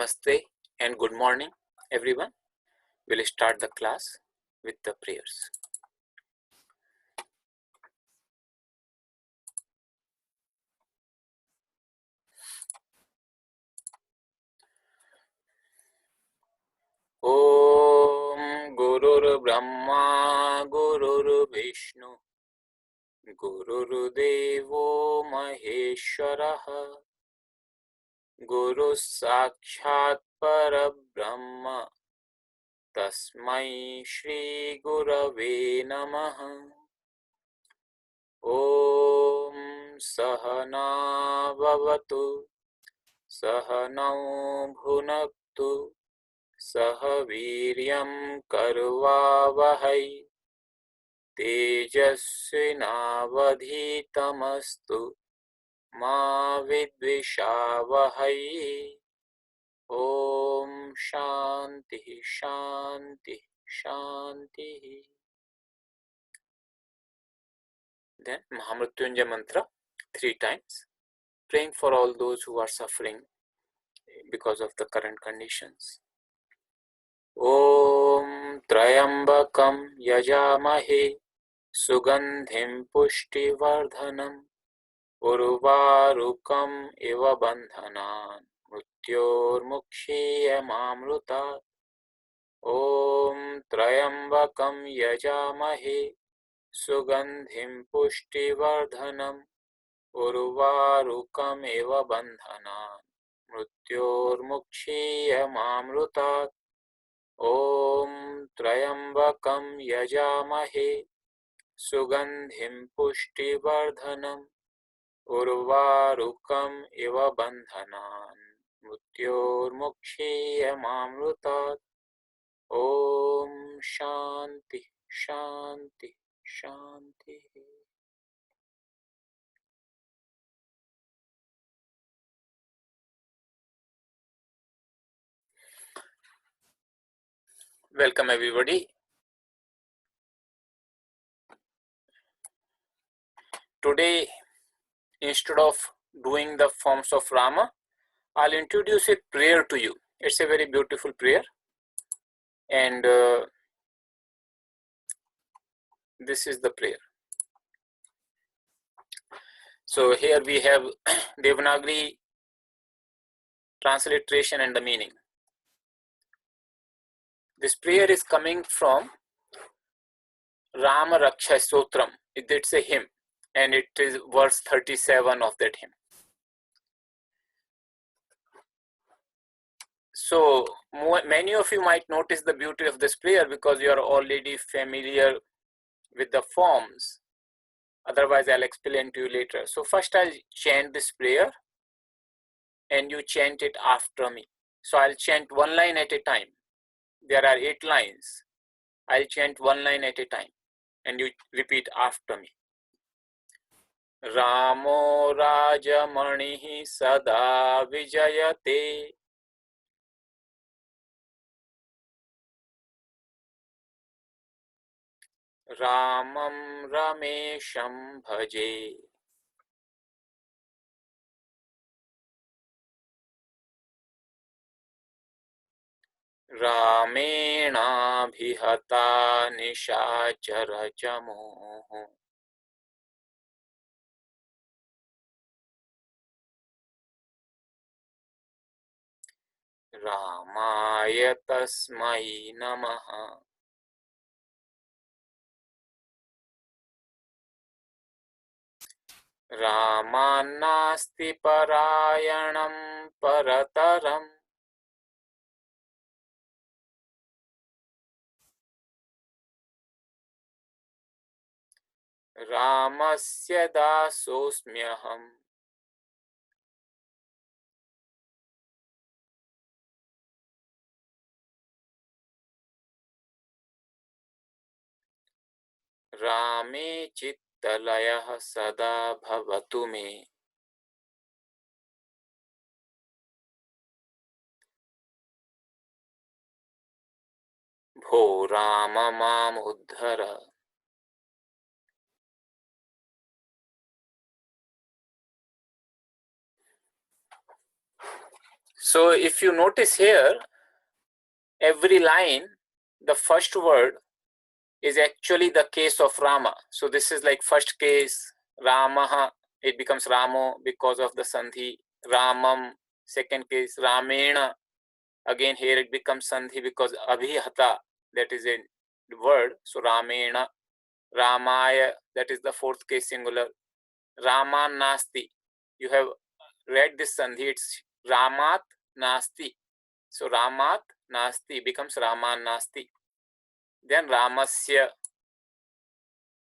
Namaste and good morning, everyone. We'll start the class with the prayers. Om Gurur Brahma Gurur Vishnu Gurur Devo Maheshwaraha Guru Sakshat Parabrahma Tasmai Shri Gurave Namaha. Om Sahana Bhavatu Sahanau Bhunaktu Sah Viryam Karvavahai Tejasvinavadhitamastu Ma Vidvishavahai. Om Shanti Shanti Shanti. Then Mahamrityunjaya mantra 3 times, praying for all those who are suffering because of the current conditions. Om Trayambakam Yajamahe Sugandhim Pushtivardhanam Urvarukam Iva Bandhanan Mrityormukshiyamamrutat. Om Trayambakam Yajamahe Sugandhim Pushtivardhanam Urvarukam Iva Bandhanan Mrityormukshiyamamrutat. Om Trayambakam Yajamahe Sugandhim Pushtivardhanam Urvarukam Iva Bandhanan Mrityormukshiyamamrutat. Om Shanti Shanti Shanti. Welcome everybody. Today, instead of doing the forms of Rama, I'll introduce a prayer to you. It's a very beautiful prayer, and this is the prayer. So here we have Devanagari transliteration and the meaning. This prayer is coming from Rama Raksha Stotram. It's a hymn, and it is verse 37 of that hymn. So many of you might notice the beauty of this prayer because you are already familiar with the forms. Otherwise, I'll explain to you later. So first I'll chant this prayer and you chant it after me. So I'll chant one line at a time. There are 8 lines. I'll chant one line at a time and you repeat after me. Ramo Rajamanihi Sada Vijayate Ramam Ramesham Bhaje Ramena Bhihata Nishachara Jamoh Ramaya Tasmai Namaha. Ramanasti Parayanam Parataram Ramasya Dasosmyaham. Rame Chittalayah Sada Bhavatu Me. Bho Rama Mam Uddhara. So if you notice here, every line, the first word is actually the case of Rama. So this is like first case, Ramaha, it becomes Ramo because of the Sandhi. Ramam, second case, Ramena. Again here it becomes Sandhi because Abhihata, that is a word. So Ramena, Ramaya, that is the fourth case singular. Raman Nasti. You have read this Sandhi, it's Ramat Nasti. So Ramat Nasti becomes Raman Nasti. Then Ramasya,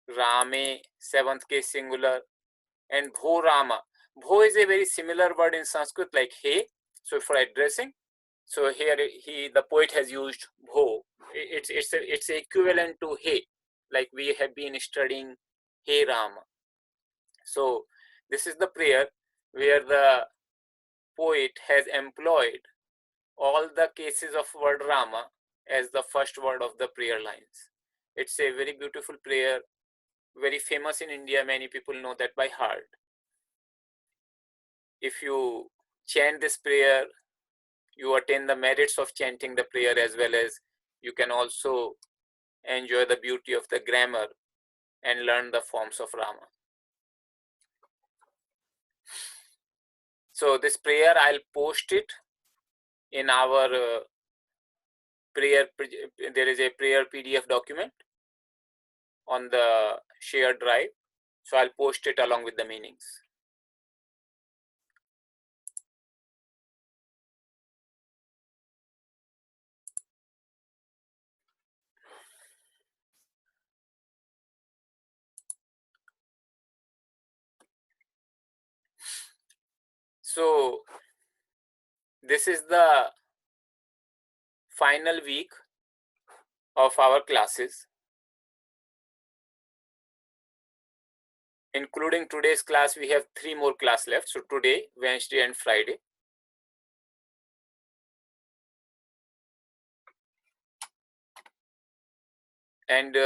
Rame, seventh case singular, and Bho Rama. Bho is a very similar word in Sanskrit like hey. So for addressing, so here the poet has used Bho. It's equivalent to hey, like we have been studying Hey Rama. So this is the prayer where the poet has employed all the cases of word Rama as the first word of the prayer lines. It's a very beautiful prayer, very famous in India. Many people know that by heart. If you chant this prayer, you attain the merits of chanting the prayer, as well as you can also enjoy the beauty of the grammar and learn the forms of Rama. So this prayer, I'll post it in our prayer. There is a prayer PDF document on the shared drive. So I'll post it along with the meanings. So this is the final week of our classes. Including today's class, we have 3 more classes left. So today, Wednesday and Friday. And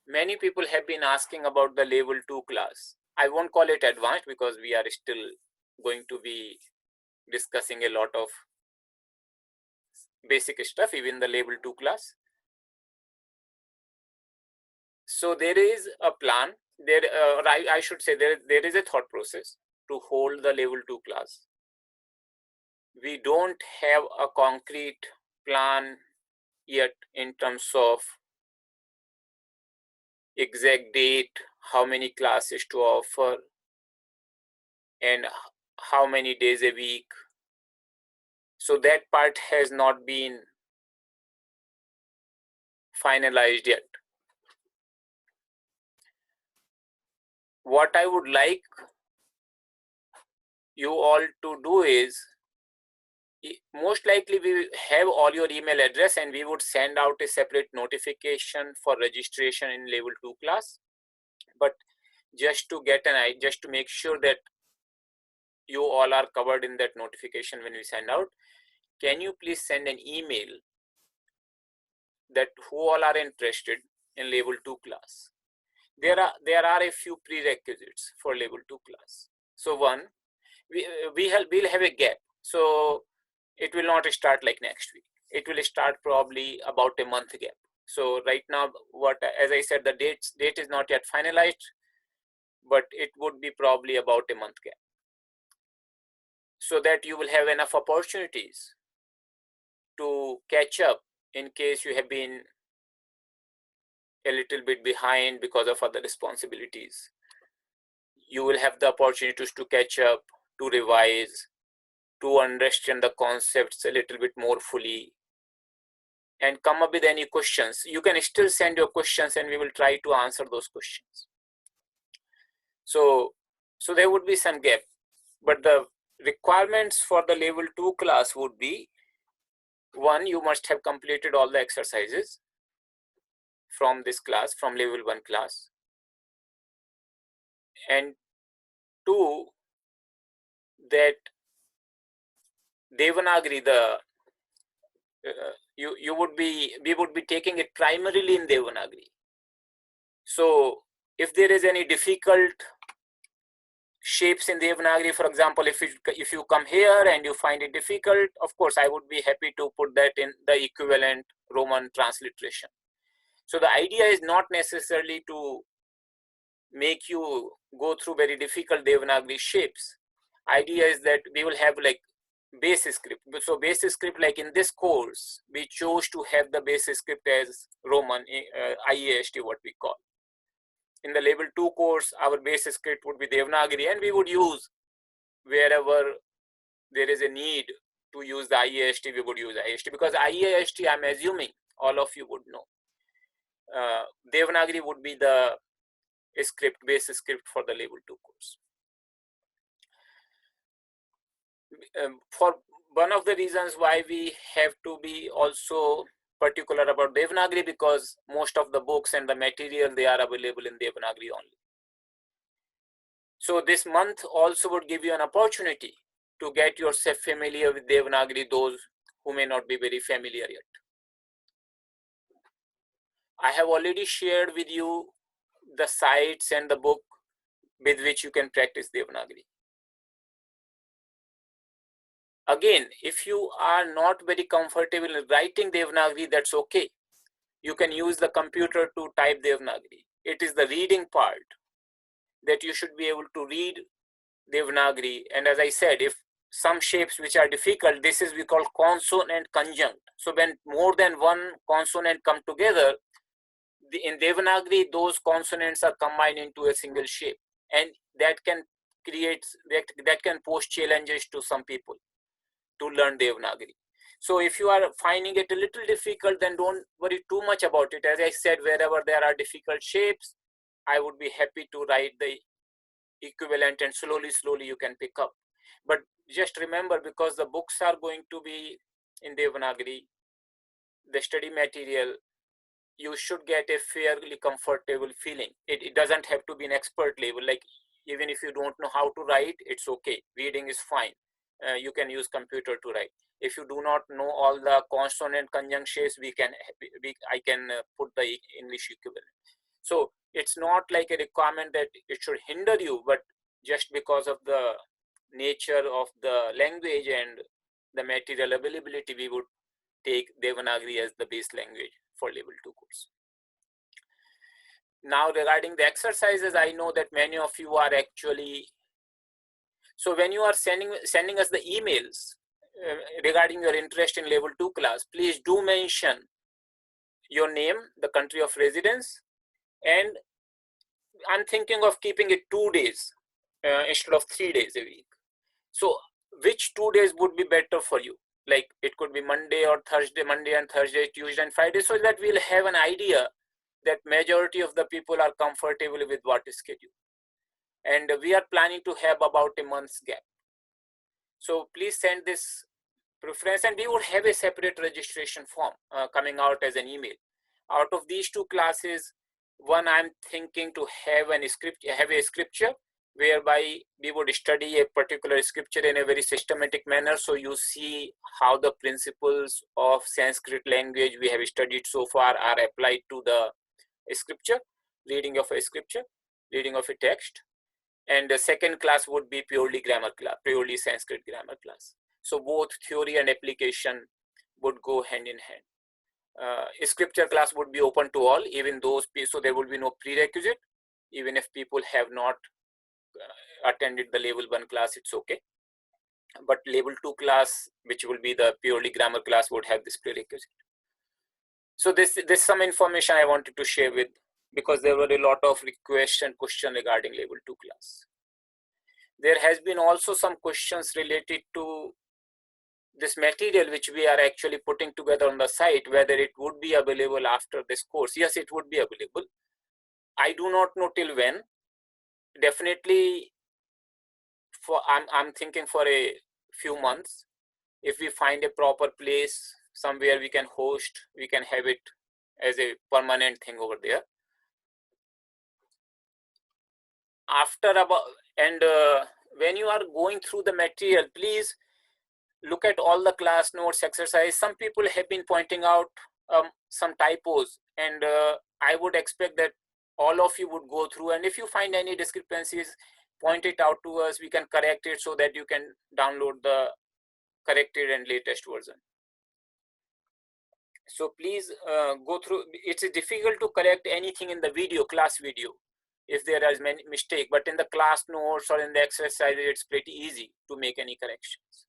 many people have been asking about the level 2 class. I won't call it advanced because we are still going to be discussing a lot of basic stuff, even the level 2 class. So there is a plan. I should say there is a thought process to hold the level 2 class. We don't have a concrete plan yet in terms of exact date, how many classes to offer, and how many days a week. So that part has not been finalized yet. What I would like you all to do is, most likely we will have all your email address and we would send out a separate notification for registration in level 2 class. But just to get an idea, just to make sure that you all are covered in that notification when we send out, can you please send an email that who all are interested in level 2 class? There are a few prerequisites for level 2 class. So one, we'll have a gap. So it will not start like next week. It will start probably about a month gap. So right now, as I said, the date is not yet finalized, but it would be probably about a month gap, so that you will have enough opportunities to catch up in case you have been a little bit behind because of other responsibilities. You will have the opportunities to catch up, to revise, to understand the concepts a little bit more fully, and come up with any questions. You can still send your questions and we will try to answer those questions. So there would be some gap, but the requirements for the level 2 class would be, one, you must have completed all the exercises from this class, from level 1 class, and two, that Devanagari, we would be taking it primarily in Devanagari. So if there is any difficult shapes in Devanagari. For example, if you come here and you find it difficult, of course, I would be happy to put that in the equivalent Roman transliteration. So the idea is not necessarily to make you go through very difficult Devanagari shapes. Idea is that we will have like basic script. So basic script, like in this course, we chose to have the basic script as Roman, IAST, what we call. In the level 2 course, our basic script would be Devanagari, and we would use wherever there is a need to use the IAST, we would use IAST, because IAST, I'm assuming all of you would know. Devanagari would be the script, basic script for the level 2 course. For one of the reasons why we have to be also particular about Devanagari, because most of the books and the material, they are available in Devanagari only. So this month also would give you an opportunity to get yourself familiar with Devanagari, those who may not be very familiar yet. I have already shared with you the sites and the book with which you can practice Devanagari. Again, if you are not very comfortable in writing Devanagari, that's okay. You can use the computer to type Devanagari. It is the reading part that you should be able to read Devanagari. And as I said, if some shapes which are difficult, this is we call consonant conjunct. So when more than one consonant come together, in Devanagari, those consonants are combined into a single shape, and that can create, that can pose challenges to some people to learn Devanagari. So if you are finding it a little difficult, then don't worry too much about it. As I said, wherever there are difficult shapes, I would be happy to write the equivalent, and slowly you can pick up. But just remember, because the books are going to be in Devanagari, the study material, you should get a fairly comfortable feeling. It doesn't have to be an expert level. Like even if you don't know how to write, it's okay. Reading is fine. You can use computer to write. If you do not know all the consonant conjunct shapes, I can put the English equivalent. So it's not like a requirement that it should hinder you, but just because of the nature of the language and the material availability, we would take Devanagari as the base language for level 2 course. Now regarding the exercises, I know that many of you are actually, so when you are sending us the emails regarding your interest in level 2 class, please do mention your name, the country of residence, and I'm thinking of keeping it 2 days instead of 3 days a week. So which 2 days would be better for you? Like it could be Monday or Thursday, Monday and Thursday, Tuesday and Friday, so that we'll have an idea that majority of the people are comfortable with what is scheduled. And we are planning to have about a month's gap. So please send this preference, and we would have a separate registration form coming out as an email. Out of these 2 classes, one I'm thinking to have a scripture whereby we would study a particular scripture in a very systematic manner. So you see how the principles of Sanskrit language we have studied so far are applied to the scripture, reading of a scripture, reading of a text. And the second class would be purely grammar class, purely Sanskrit grammar class. So both theory and application would go hand in hand. Scripture class would be open to all, even those, so there will be no prerequisite. Even if people have not attended the level 1 class, it's okay. But level 2 class, which will be the purely grammar class, would have this prerequisite. So this some information I wanted to share with, because there were a lot of requests and questions regarding level 2 class. There has been also some questions related to this material which we are actually putting together on the site, whether it would be available after this course. Yes, it would be available. I do not know till when. Definitely, I'm thinking for a few months. If we find a proper place somewhere we can host, we can have it as a permanent thing over there. After about, and when you are going through the material, please look at all the class notes, exercise. Some people have been pointing out some typos, and I would expect that all of you would go through, and if you find any discrepancies, point it out to us. We can correct it so that you can download the corrected and latest version. So please go through. It's difficult to correct anything in the video, class video, if there is many mistake, but in the class notes or in the exercise, it's pretty easy to make any corrections.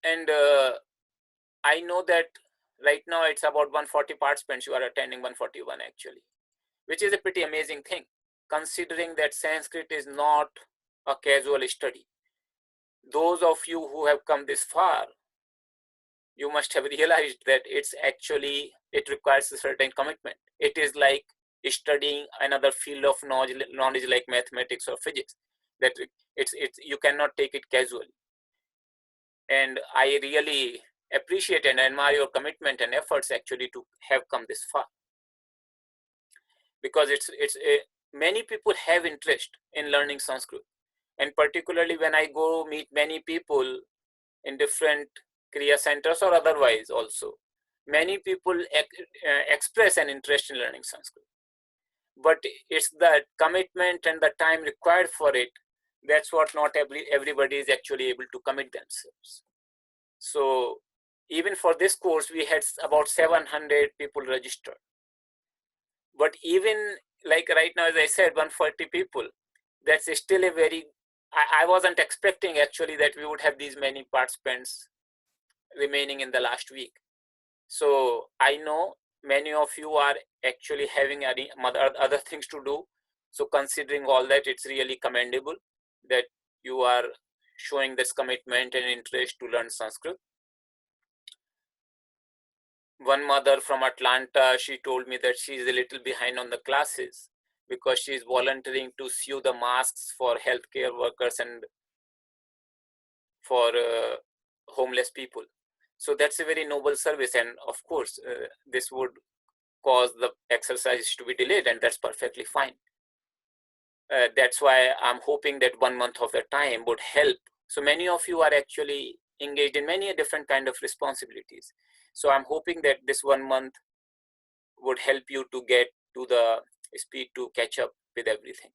And I know that right now it's about 140 participants who are attending, 141 actually, which is a pretty amazing thing, considering that Sanskrit is not a casual study. Those of you who have come this far, you must have realized that it requires a certain commitment. It is like studying another field of knowledge like mathematics or physics, that you cannot take it casually. And I really appreciate and admire your commitment and efforts actually to have come this far, because many people have interest in learning Sanskrit, and particularly when I go meet many people in different Kriya centers or otherwise also, many people express an interest in learning Sanskrit, but it's the commitment and the time required for it. That's what not everybody is actually able to commit themselves. So even for this course, we had about 700 people registered. But even like right now, as I said, 140 people, that's still a very, I wasn't expecting actually that we would have these many participants remaining in the last week. So I know many of you are actually having other things to do. So considering all that, it's really commendable that you are showing this commitment and interest to learn Sanskrit. One mother from Atlanta, she told me that she's a little behind on the classes because she's volunteering to sew the masks for healthcare workers and for homeless people. So that's a very noble service, and of course this would cause the exercises to be delayed, and that's perfectly fine. That's why I'm hoping that 1 month of the time would help. So many of you are actually engaged in many different kind of responsibilities. So I'm hoping that this 1 month would help you to get to the speed to catch up with everything.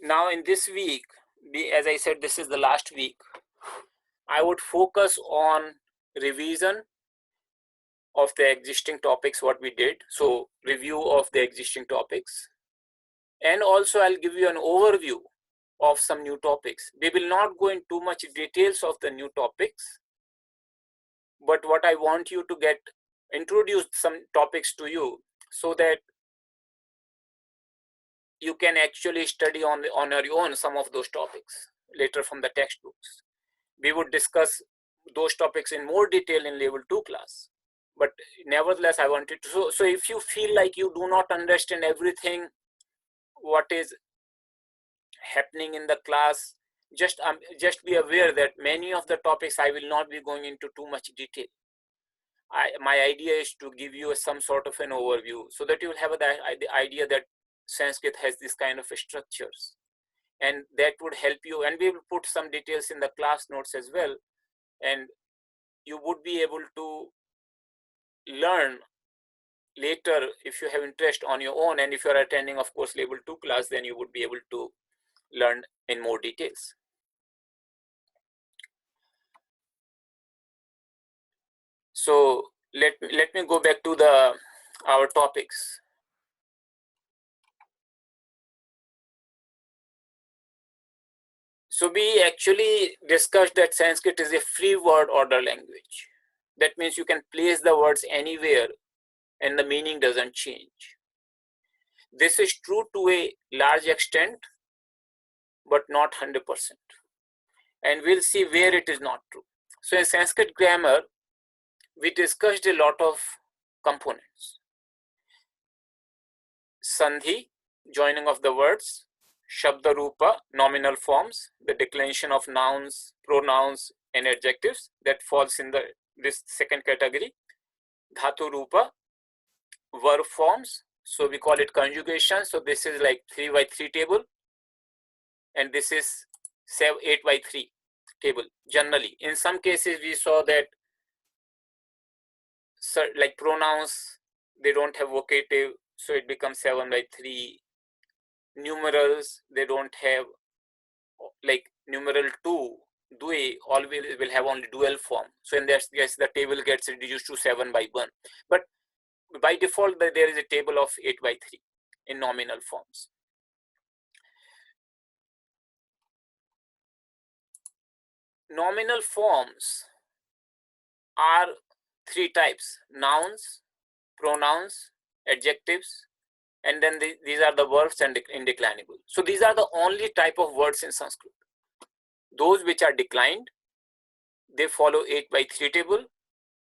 Now in this week, as I said, this is the last week, I would focus on revision of the existing topics, what we did. So review of the existing topics. And also I'll give you an overview of some new topics. We will not go into too much details of the new topics, but what I want you to get introduced some topics to you so that you can actually study on your own some of those topics later from the textbooks. We would discuss those topics in more detail in level 2 class. But nevertheless, I wanted to, so if you feel like you do not understand everything, what is happening in the class, just be aware that many of the topics I will not be going into too much detail. My idea is to give you some sort of an overview so that you will have the idea that Sanskrit has this kind of structures, and that would help you. And we will put some details in the class notes as well, and you would be able to learn later if you have interest on your own. And if you are attending, of course, level 2 class, then you would be able to learn in more details. So let me go back to our topics. So we actually discussed that Sanskrit is a free word order language. That means you can place the words anywhere and the meaning doesn't change. This is true to a large extent, but not 100%. And we'll see where it is not true. So in Sanskrit grammar, we discussed a lot of components. Sandhi, joining of the words. Shabda Rupa, nominal forms, the declension of nouns, pronouns, and adjectives, that falls in this second category. Dhatu Rupa, verb forms, so we call it conjugation. So this is like 3 by 3 table, and this is 8 by 3. table generally. In some cases we saw that like pronouns, they don't have vocative, so it becomes 7 by 3. Numerals, they don't have, like numeral 2, due, always will have only dual form. So in that case, the table gets reduced to 7 by 1. But by default, there is a table of 8 by 3 in nominal forms. Nominal forms are 3 types: nouns, pronouns, adjectives, and then these are the verbs and indeclinable. So these are the only type of words in Sanskrit. Those which are declined, they follow 8 by 3 table.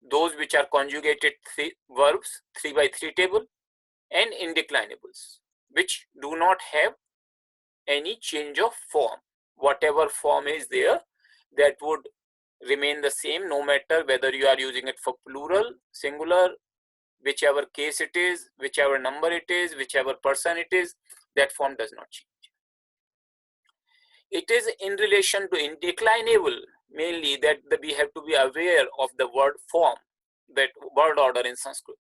Those which are conjugated verbs, 3 by 3 table, and indeclinables, which do not have any change of form. Whatever form is there, that would remain the same no matter whether you are using it for plural, singular, whichever case it is, whichever number it is, whichever person it is, that form does not change. It is in relation to indeclinable mainly that we have to be aware of the word form, that word order in Sanskrit.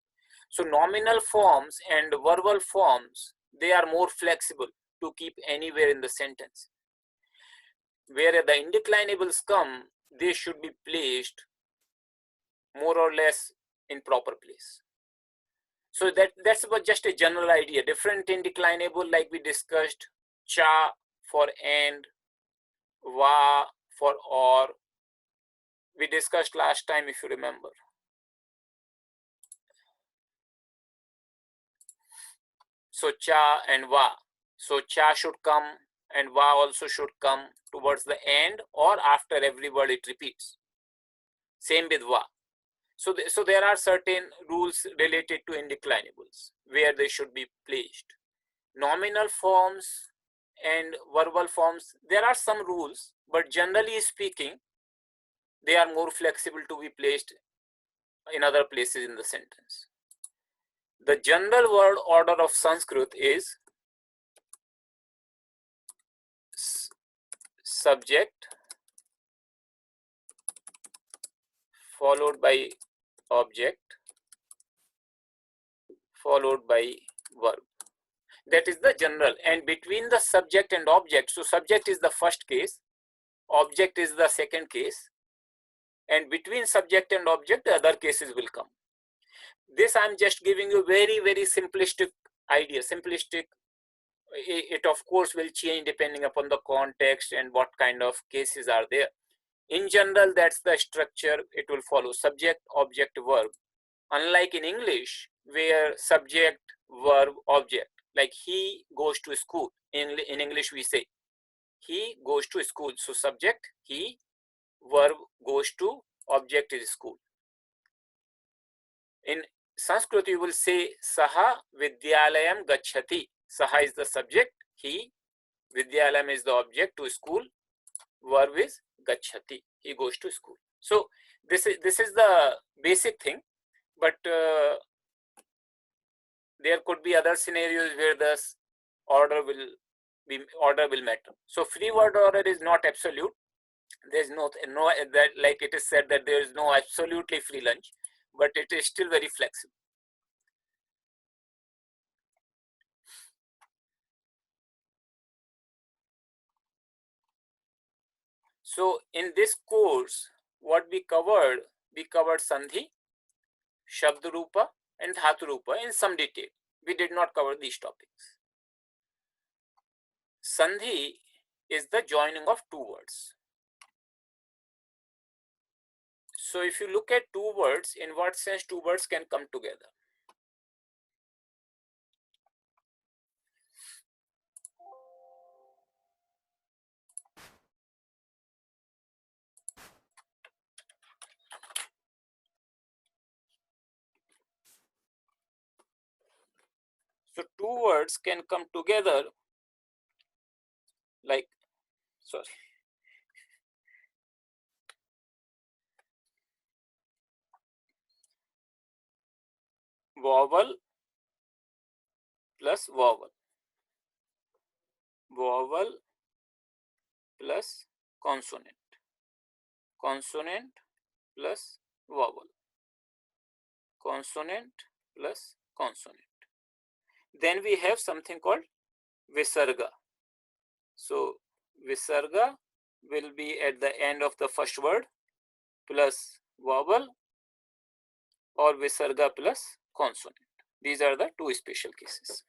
So nominal forms and verbal forms, they are more flexible to keep anywhere in the sentence. Where the indeclinables come, they should be placed more or less in proper place. So that's about just a general idea. Different indeclinable, like we discussed, cha for and, va for or. We discussed last time, if you remember. So cha and va. So cha should come and va also should come towards the end or after every word it repeats. Same with va. So there are certain rules related to indeclinables where they should be placed. Nominal forms and verbal forms, there are some rules, but generally speaking, they are more flexible to be placed in other places in the sentence. The general word order of Sanskrit is subject followed by object followed by verb. That is the general. And between the subject and object, so subject is the first case, object is the second case, and between subject and object the other cases will come. This I'm just giving you very, very simplistic idea. Simplistic, it of course will change depending upon the context and what kind of cases are there. In general, that's the structure. It will follow subject, object, verb. Unlike in English, where subject, verb, object, like he goes to school. In English, we say he goes to school. So subject, he, verb goes to, object is school. In Sanskrit, you will say Saha Vidyalayam Gachati. Saha is the subject, he, Vidyalayam is the object, to school, verb is Gachati, he goes to school. So this is the basic thing, but there could be other scenarios where the order will matter. So free word order is not absolute. There's no that, like it is said that there is no absolutely free lunch, but it is still very flexible. So in this course, what we covered Sandhi, Shabdarupa and Dhaturupa in some detail. We did not cover these topics. Sandhi is the joining of two words. So if you look at two words, in what sense two words can come together? So two words can come together like, sorry, vowel plus vowel, vowel plus consonant. consonant plus vowel, consonant plus consonant. Then we have something called visarga. So visarga will be at the end of the first word plus vowel, or visarga plus consonant. These are the two special cases.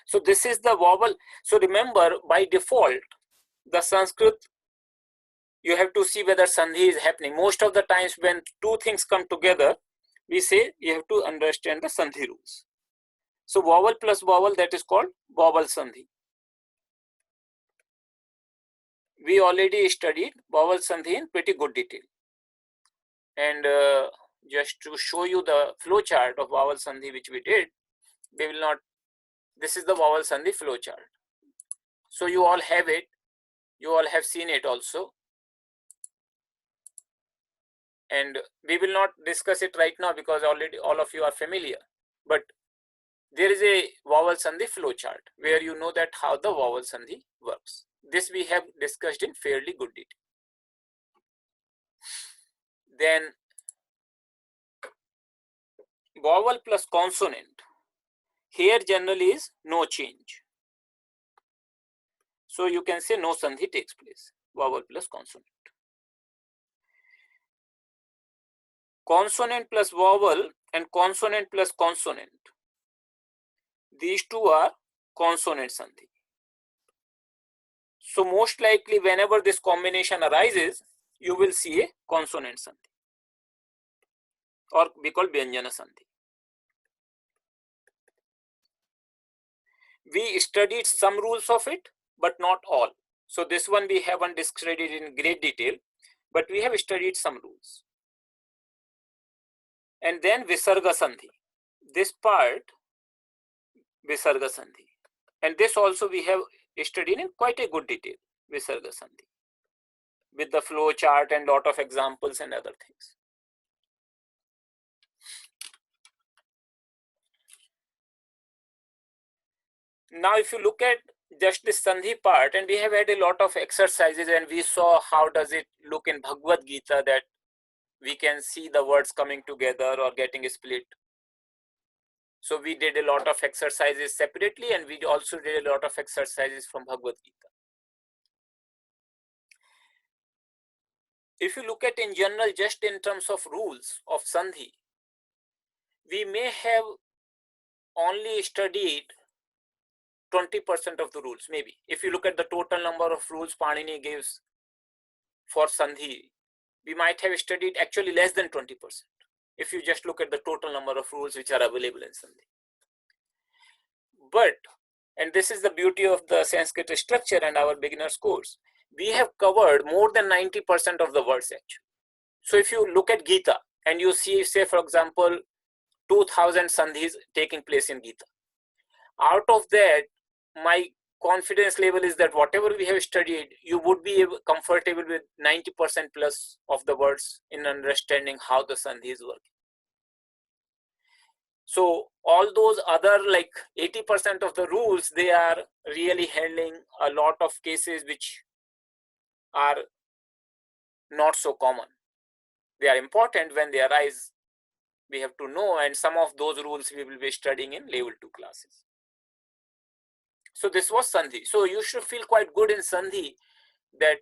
So this is the vowel. So remember, by default, the Sanskrit, you have to see whether sandhi is happening. Most of the times when two things come together, we say you have to understand the sandhi rules. So vowel plus vowel, that is called vowel sandhi. We already studied vowel sandhi in pretty good detail. And just to show you the flow chart of vowel sandhi which we did, we will not, this is the vowel sandhi flow chart. So you all have it, you all have seen it also. And we will not discuss it right now because already all of you are familiar. But there is a vowel sandhi flow chart where you know that how the vowel sandhi works. This we have discussed in fairly good detail. Then vowel plus consonant. Here generally is no change. So you can say no sandhi takes place. Vowel plus consonant. Consonant plus vowel and consonant plus consonant. These two are consonant sandhi. So most likely whenever this combination arises, you will see a consonant sandhi, or we call Vyanjana sandhi. We studied some rules of it, but not all. So this one we haven't studied in great detail, but we have studied some rules. And then Visarga sandhi. This part, Visarga sandhi. And this also we have studied in quite a good detail, Visarga sandhi, with the flow chart and lot of examples and other things. Now if you look at just this sandhi part, and we have had a lot of exercises and we saw how does it look in Bhagavad Gita, that we can see the words coming together or getting split. So we did a lot of exercises separately, and we also did a lot of exercises from Bhagavad Gita. If you look at in general, just in terms of rules of sandhi, we may have only studied 20% of the rules, maybe. If you look at the total number of rules Panini gives for sandhi, we might have studied actually less than 20%. If you just look at the total number of rules which are available in sandhi. But, and this is the beauty of the Sanskrit structure and our beginner's course, we have covered more than 90% of the words actually. So if you look at Gita and you see, say for example, 2000 sandhis taking place in Gita, out of that, my confidence level is that whatever we have studied, you would be comfortable with 90% plus of the words in understanding how the sandhis work. So all those other like 80% of the rules, they are really handling a lot of cases which are not so common. They are important when they arise. We have to know, and some of those rules we will be studying in level 2 classes. So this was sandhi. So you should feel quite good in sandhi that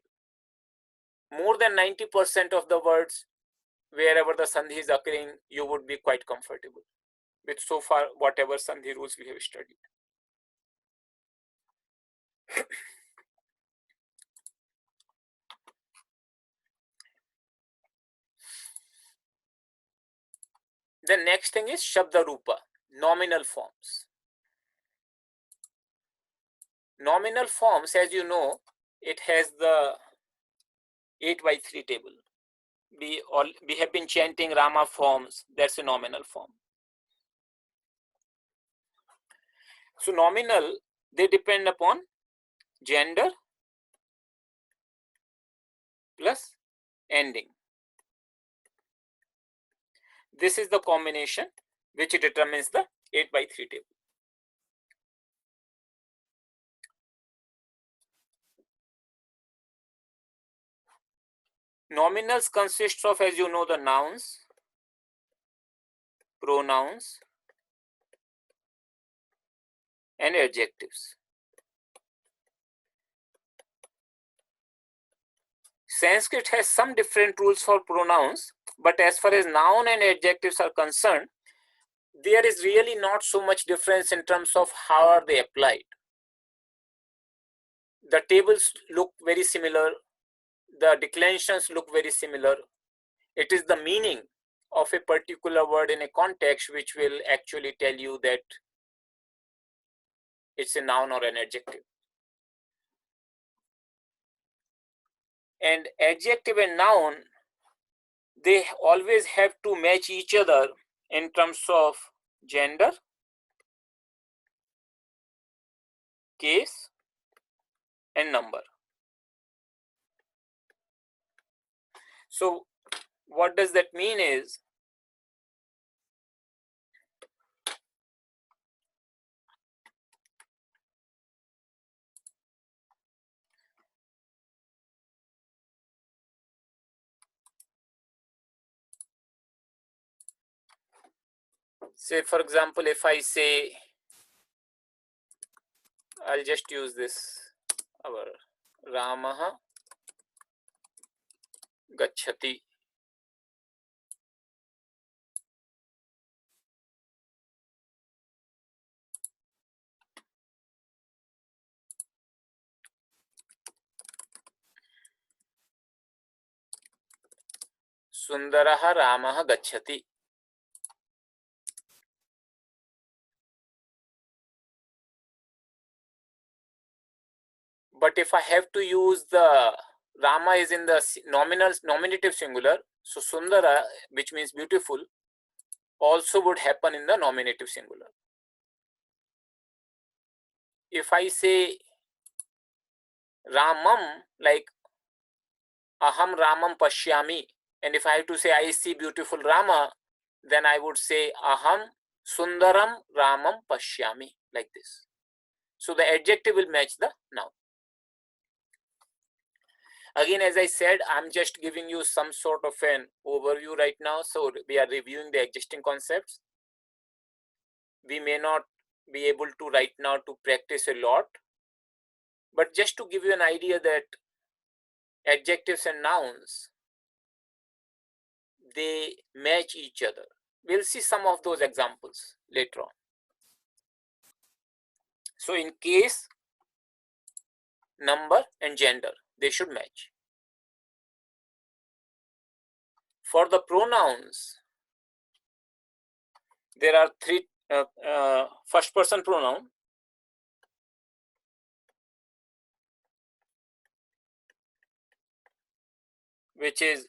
more than 90% of the words, wherever the sandhi is occurring, you would be quite comfortable with so far whatever sandhi rules we have studied. The next thing is Shabda Rupa, nominal forms. Nominal forms, as you know, it has the 8x3 table. We have been chanting Rama forms, that's a nominal form. So nominal, they depend upon gender plus ending. This is the combination which determines the 8x3 table. Nominals consists of, as you know, the nouns, pronouns, and adjectives. Sanskrit has some different rules for pronouns, but as far as noun and adjectives are concerned, there is really not so much difference in terms of how are they applied. The tables look very similar, the declensions look very similar. It is the meaning of a particular word in a context which will actually tell you that it's a noun or an adjective. And adjective and noun, they always have to match each other in terms of gender, case, and number. So what does that mean is, say for example, if I say, I'll just use this, our Ramaha Gacchati. Sundaraha Ramaha Gacchati. But if I have to use the Rama is in the nominative singular, so Sundara, which means beautiful, also would happen in the nominative singular. If I say Ramam, like Aham Ramam Pashyami, and if I have to say I see beautiful Rama, then I would say Aham Sundaram Ramam Pashyami, like this. So the adjective will match the noun. Again, as I said, I'm just giving you some sort of an overview right now. So we are reviewing the existing concepts. We may not be able to right now to practice a lot, but just to give you an idea that adjectives and nouns, they match each other. We'll see some of those examples later on. So in case, number, and gender, they should match. For the pronouns, there are three first person pronoun, which is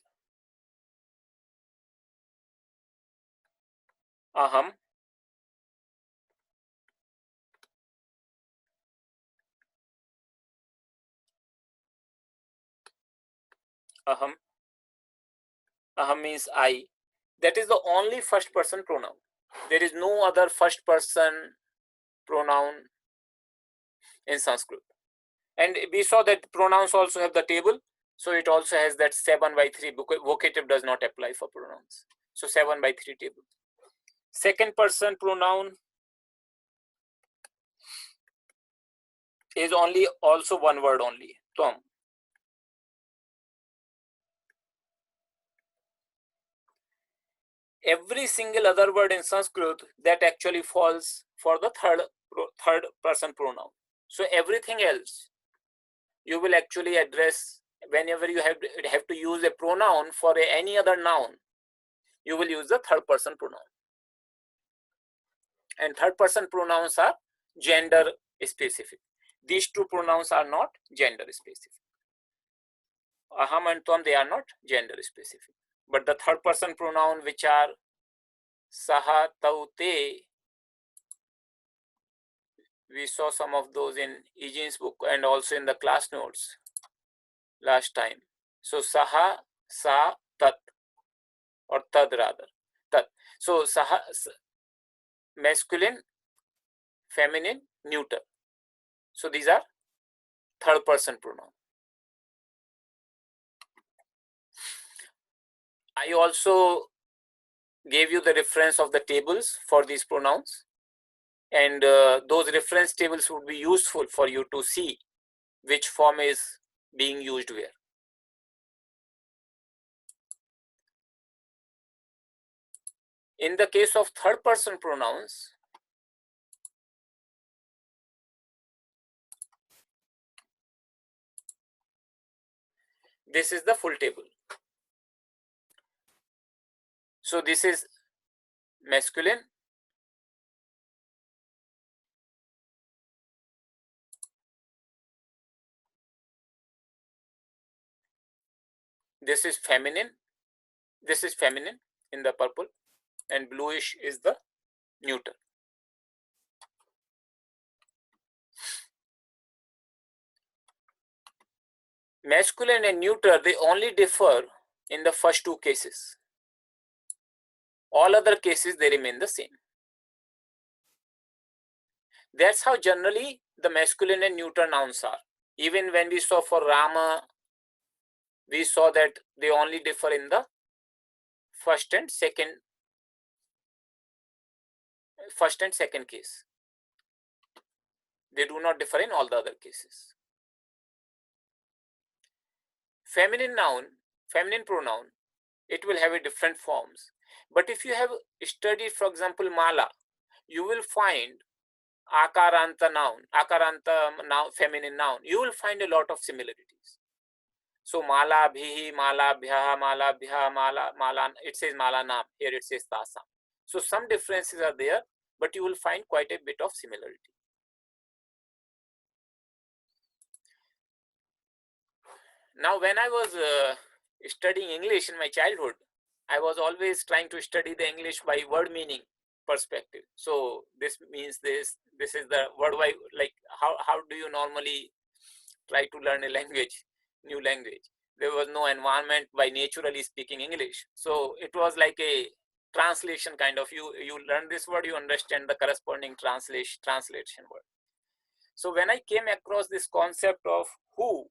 aham, aham. Aham means I. That is the only first person pronoun. There is no other first person pronoun in Sanskrit. And we saw that pronouns also have the table. So it also has that 7/3 vocative does not apply for pronouns. So 7/3 table. Second person pronoun is only also one word only, Tvam. Every single other word in Sanskrit that actually falls for the third person pronoun. So everything else you will actually address whenever you have to use a pronoun for any other noun, you will use the third person pronoun. And third person pronouns are gender specific. These two pronouns are not gender specific. Aham and Tvam, they are not gender specific. But the third person pronoun, which are Saha, Tau, Te, we saw some of those in Egenes' book and also in the class notes last time. So Saha, Sa, Tat, or Tad rather. Tat. So Saha, masculine, feminine, neuter. So these are third person pronoun. I also gave you the reference of the tables for these pronouns, and those reference tables would be useful for you to see which form is being used where. In the case of third person pronouns, this is the full table. So this is masculine, this is feminine in the purple, and bluish is the neuter. Masculine and neuter, they only differ in the first two cases. All other cases, they remain the same. That's how generally the masculine and neuter nouns are. Even when we saw for Rama, we saw that they only differ in the first and second case. They do not differ in all the other cases. Feminine pronoun, it will have a different forms. But if you have studied, for example, Mala, you will find Akaranta noun, feminine noun, you will find a lot of similarities. So Mala Bhihi, Mala Bhyaha, Mala Bhya, Mala, it says Mala Nam, here it says Tasam. So some differences are there, but you will find quite a bit of similarity. Now, when I was studying English in my childhood, I was always trying to study the English by word meaning perspective. So this means this is the word why, like how do you normally try to learn a language, new language? There was no environment by naturally speaking English. So it was like a translation kind of, you learn this word, you understand the corresponding translation word. So when I came across this concept of who,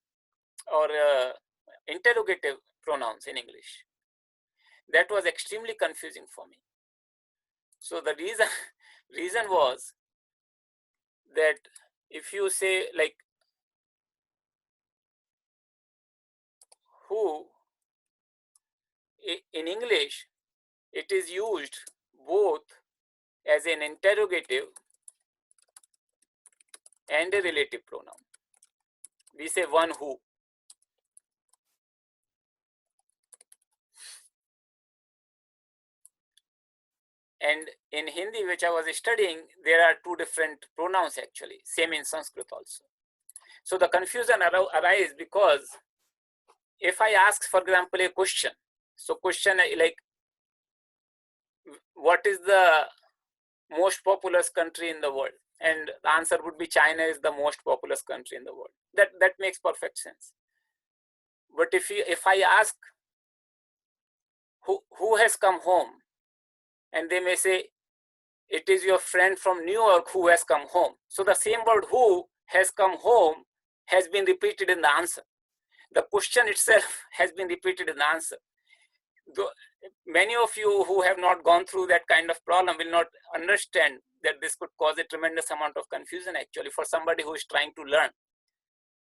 or interrogative pronouns in English, that was extremely confusing for me. So the reason was that if you say like who, in English, it is used both as an interrogative and a relative pronoun. We say one who. And in Hindi, which I was studying, there are two different pronouns actually, same in Sanskrit also. So the confusion arises because if I ask, for example, a question, so question like, what is the most populous country in the world? And the answer would be China is the most populous country in the world. That makes perfect sense. But if I ask who has come home, and they may say it is your friend from New York who has come home. So the same word who has come home has been repeated in the answer. The question itself has been repeated in the answer. Though many of you who have not gone through that kind of problem will not understand that this could cause a tremendous amount of confusion actually for somebody who is trying to learn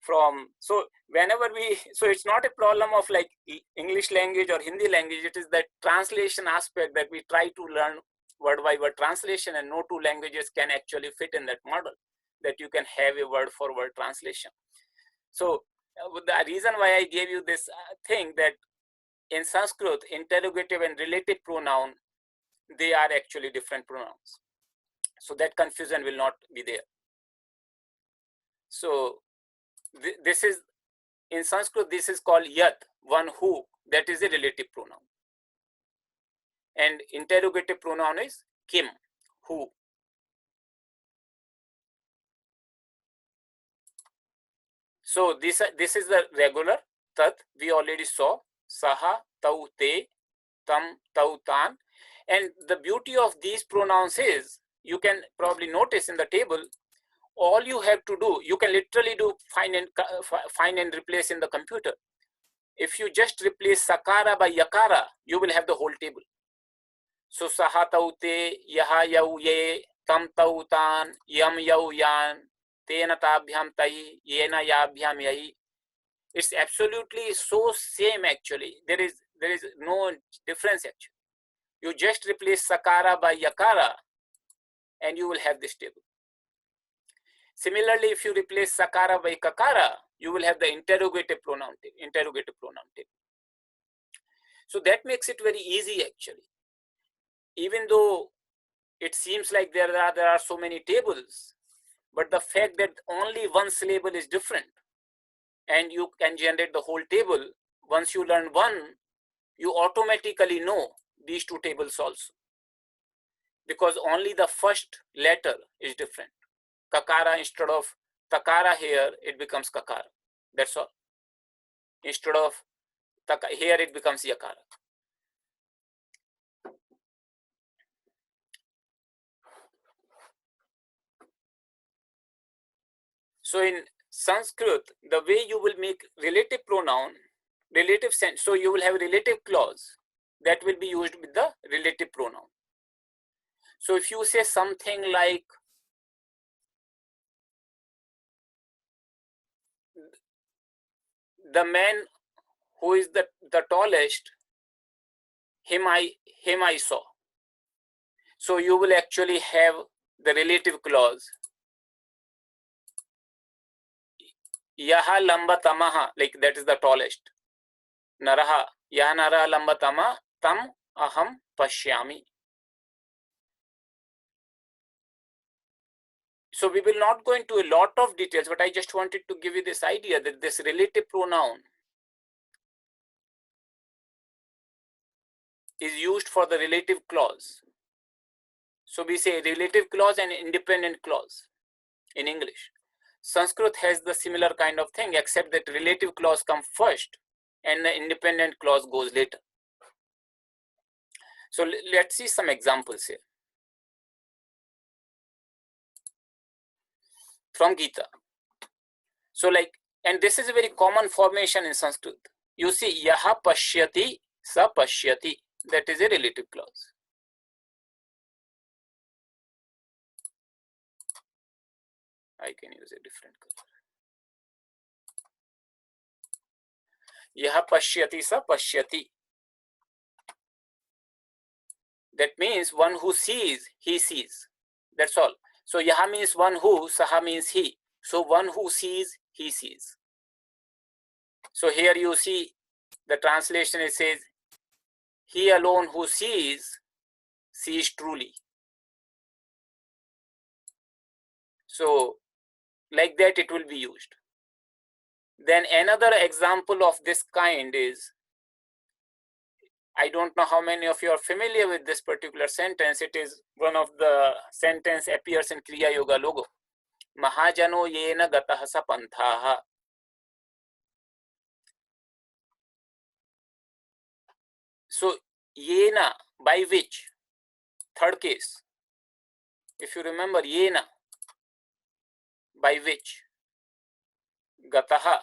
from. So it's not a problem of like English language or Hindi language, it is that translation aspect that we try to learn word by word translation, and no two languages can actually fit in that model, that you can have a word for word translation. So the reason why I gave you this thing, that in Sanskrit, interrogative and relative pronoun, they are actually different pronouns. So that confusion will not be there. So this is, in Sanskrit, this is called yat, one who, that is a relative pronoun. And interrogative pronoun is kim, who. So this is the regular tat, we already saw, saha, tau, te, tam, tau, tan. And the beauty of these pronouns is, you can probably notice in the table, all you have to do, you can literally do find and replace in the computer. If you just replace sakara by yakara, you will have the whole table. So saha taute, yaha yau ye, tam tautan, yam yau yan, tena tabhyam tahi, yena yabhyam yahi. It's absolutely so same actually. There is no difference actually. You just replace sakara by yakara and you will have this table. Similarly, if you replace sakara by kakara, you will have the interrogative pronoun table. So that makes it very easy actually. Even though it seems like there are so many tables, but the fact that only one syllable is different and you can generate the whole table, once you learn one, you automatically know these two tables also, because only the first letter is different. Kakara, instead of takara here, it becomes kakara. That's all. Instead of here, it becomes yakara. So in Sanskrit, the way you will make relative pronoun, relative sense, so you will have a relative clause that will be used with the relative pronoun. So if you say something like, the man who is the tallest, him I saw. So you will actually have the relative clause. Yaha lambatamaha, like that is the tallest. Naraha, yaha naraha lambatama, tam aham pashyami. So we will not go into a lot of details, but I just wanted to give you this idea that this relative pronoun is used for the relative clause. So we say relative clause and independent clause in English. Sanskrit has the similar kind of thing, except that relative clause comes first and the independent clause goes later. So let's see some examples here from Gita. So like, and this is a very common formation in Sanskrit. You see, yaha pashyati sa pashyati, that is a relative clause. I can use a different color. Yaha pashyati sa pashyati. That means one who sees, he sees. That's all. So yaha means one who, saha means he. So one who sees, he sees. So here you see the translation, it says, he alone who sees truly. So like that it will be used. Then another example of this kind is, I don't know how many of you are familiar with this particular sentence. It is one of the sentence appears in Kriya Yoga logo. Mahajano yena gataha sa panthaha. So yena, by which, third case. If you remember, yena, by which, gataha.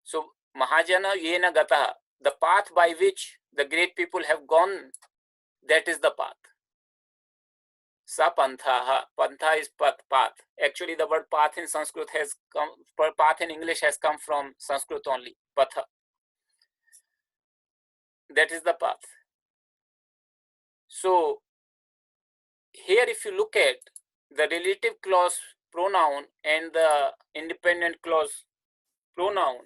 So Mahajana yena gataha, the path by which the great people have gone, that is the path. Sa panthaha, pantha is path. Actually the word path in Sanskrit has come, path in English has come from Sanskrit only, patha. That is the path. So here if you look at the relative clause pronoun and the independent clause pronoun,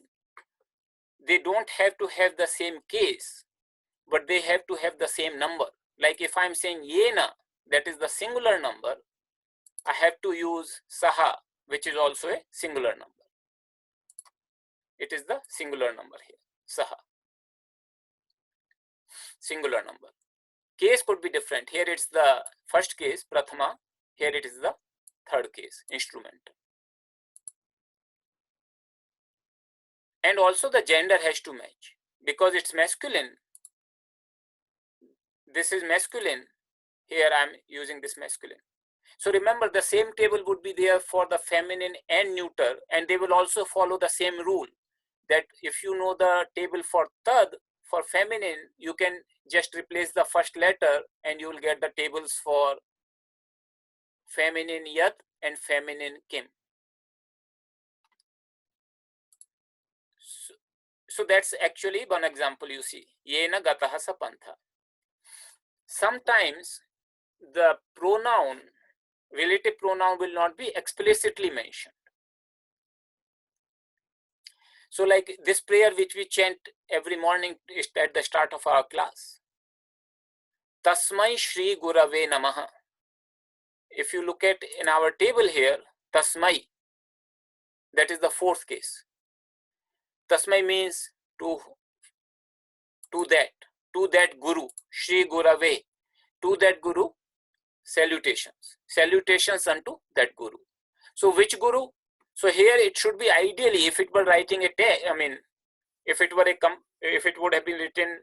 they don't have to have the same case, but they have to have the same number. Like if I'm saying yena, that is the singular number, I have to use saha, which is also a singular number. It is the singular number here, saha. Singular number. Case could be different. Here it's the first case, prathama. Here it is the third case, instrument. And also the gender has to match, because it's masculine. This is masculine. Here I'm using this masculine. So remember, the same table would be there for the feminine and neuter, and they will also follow the same rule, that if you know the table for tad, for feminine, you can just replace the first letter and you will get the tables for feminine yat and feminine kim. So that's actually one example you see. Yena gataha sapantha. Sometimes the pronoun, relative pronoun, will not be explicitly mentioned. So like this prayer which we chant every morning at the start of our class. Tasmai Shri Gurave Namaha. If you look at in our table here, Tasmai, that is the fourth case. Tasmai means to that Guru, Shri Gurave, to that Guru, salutations. Salutations unto that Guru. So which Guru? So here it should be ideally, if it were writing a text, I mean, if it would have been written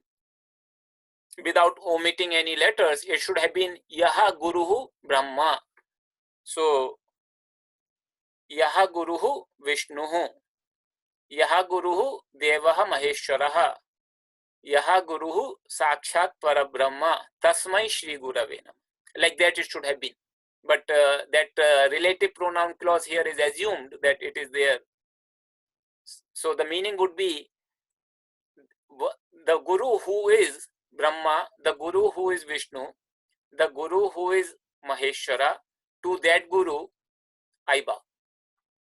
without omitting any letters, it should have been Yaha Guruhu Brahma. So Yaha Guruhu Vishnuhu, Yaha Guruhu Devaha Maheshwaraha, Yaha Guruhu Sakshat Parabrahma, Tasmai Shri Gurave Namah. Like that it should have been. But that relative pronoun clause here is assumed that it is there. So the meaning would be the Guru who is Brahma, the Guru who is Vishnu, the Guru who is Maheshwara, to that Guru I bow,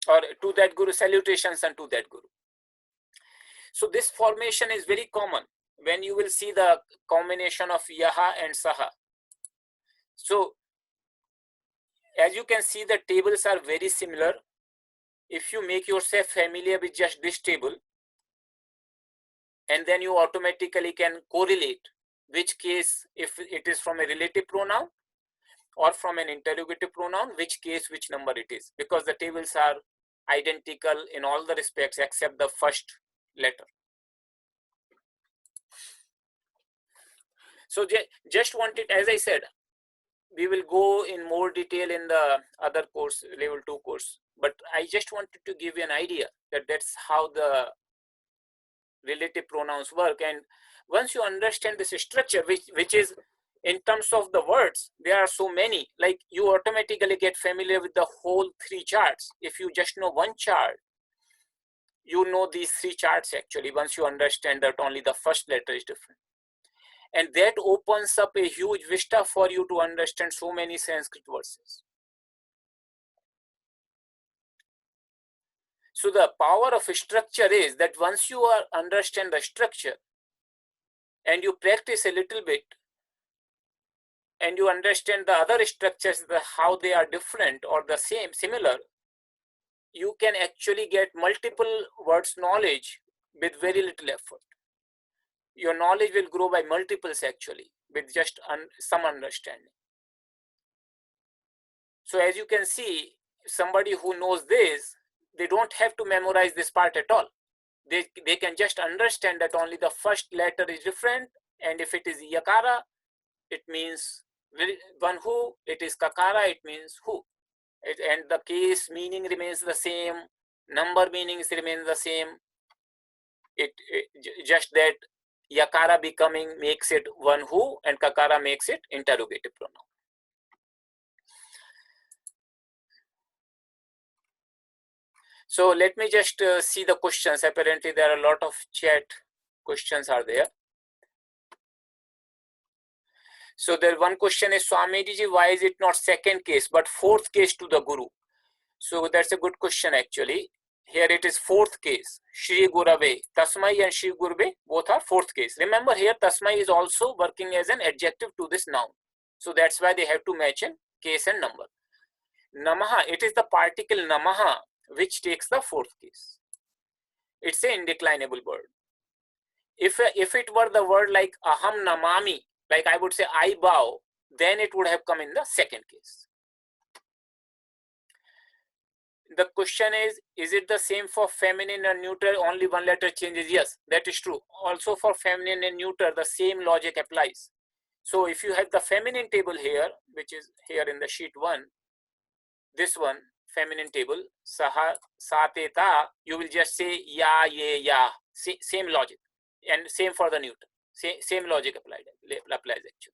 or to that Guru salutations and to that Guru. So this formation is very common when you will see the combination of Yaha and Saha. So as you can see, the tables are very similar. If you make yourself familiar with just this table, and then you automatically can correlate which case, if it is from a relative pronoun or from an interrogative pronoun, which case, which number it is, because the tables are identical in all the respects except the first letter. So just wanted, as I said, we will go in more detail in the other course, level 2 course, but I just wanted to give you an idea that that's how the relative pronouns work. And once you understand this structure, which is in terms of the words, there are so many, like you automatically get familiar with the whole 3 charts. If you just know one chart, you know these 3 charts actually, once you understand that only the first letter is different. And that opens up a huge vista for you to understand so many Sanskrit verses. So the power of structure is that once you understand the structure and you practice a little bit and you understand the other structures, how they are different or the same, similar, you can actually get multiple words knowledge with very little effort. Your knowledge will grow by multiples actually with just some understanding. So as you can see, somebody who knows this, they don't have to memorize this part at all. They can just understand that only the first letter is different, and if it is yakara, it means one who, it is kakara, it means who. And the case meaning remains the same, number meanings remain the same. It just that yakara becoming makes it one who and kakara makes it interrogative pronoun. So let me just see the questions. Apparently there are a lot of chat questions are there. So there one question is, Swamiji, why is it not second case but fourth case to the Guru? So that's a good question actually. Here it is fourth case, Shri Gurave. Tasmai and Shri Gurave both are fourth case. Remember here Tasmai is also working as an adjective to this noun. So that's why they have to match in case and number. Namaha, it is the particle Namaha which takes the fourth case. It's an indeclinable word. If it were the word like Aham Namami, like I would say I bow, then it would have come in the second case. The question is it the same for feminine and neuter? Only one letter changes? Yes, that is true. Also for feminine and neuter, the same logic applies. So if you have the feminine table here, which is here in the sheet 1, this one, feminine table, saha, sa, te, ta, you will just say ya, ye, ya. Same logic. And same for the neuter. Same logic applies actually.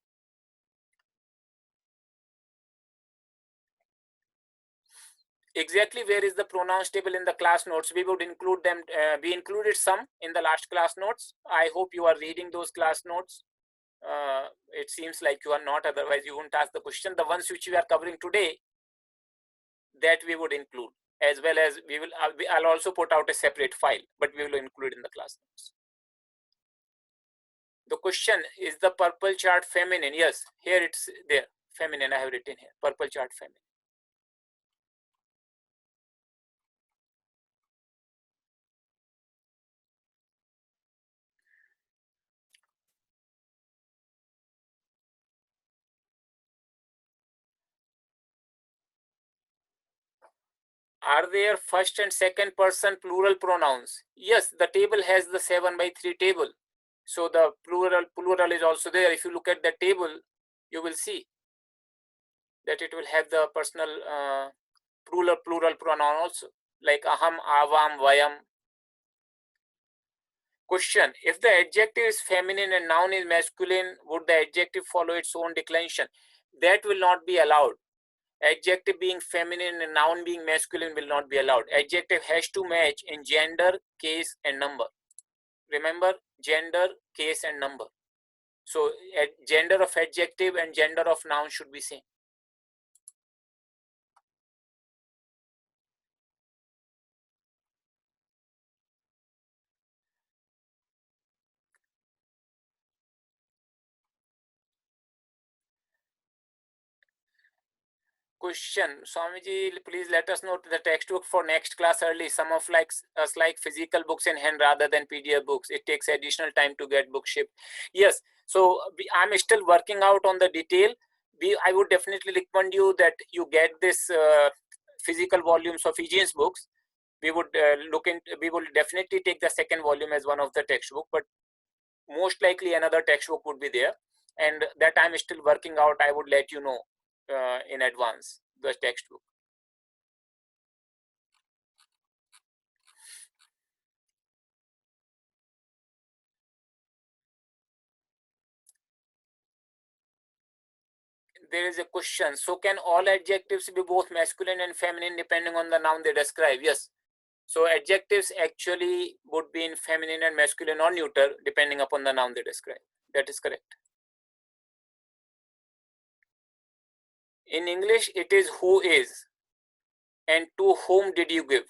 Exactly where is the pronouns table in the class notes? We would include them. We included some in the last class notes. I hope you are reading those class notes. It seems like you are not, otherwise you wouldn't ask the question. The ones which we are covering today, that we would include, as well as we will. I'll also put out a separate file, but we will include in the class notes. The question is the purple chart feminine? Yes, here it's there. Feminine, I have written here. Purple chart feminine. Are there first and second person plural pronouns? Yes, the table has the 7/3 table. So the plural is also there. If you look at the table, you will see that it will have the personal plural pronoun also, like aham, avam, vayam. Question: if the adjective is feminine and noun is masculine, would the adjective follow its own declension? That will not be allowed. Adjective being feminine and noun being masculine will not be allowed. Adjective has to match in gender, case, and number. Remember, gender, case, and number. So gender of adjective and gender of noun should be same. Question: Swamiji, please let us know the textbook for next class early. Some of us like physical books in hand rather than PDF books. It takes additional time to get book shipped. Yes, so I'm still working out on the detail. I would definitely recommend you that you get this physical volumes of Egenes books. We would we will definitely take the second volume as one of the textbook, but most likely another textbook would be there, and that I'm still working out. I would let you know in advance the textbook. There is a question: so can all adjectives be both masculine and feminine depending on the noun they describe? Yes. So adjectives actually would be in feminine and masculine or neuter depending upon the noun they describe. That is correct. In English, it is who is and to whom did you give?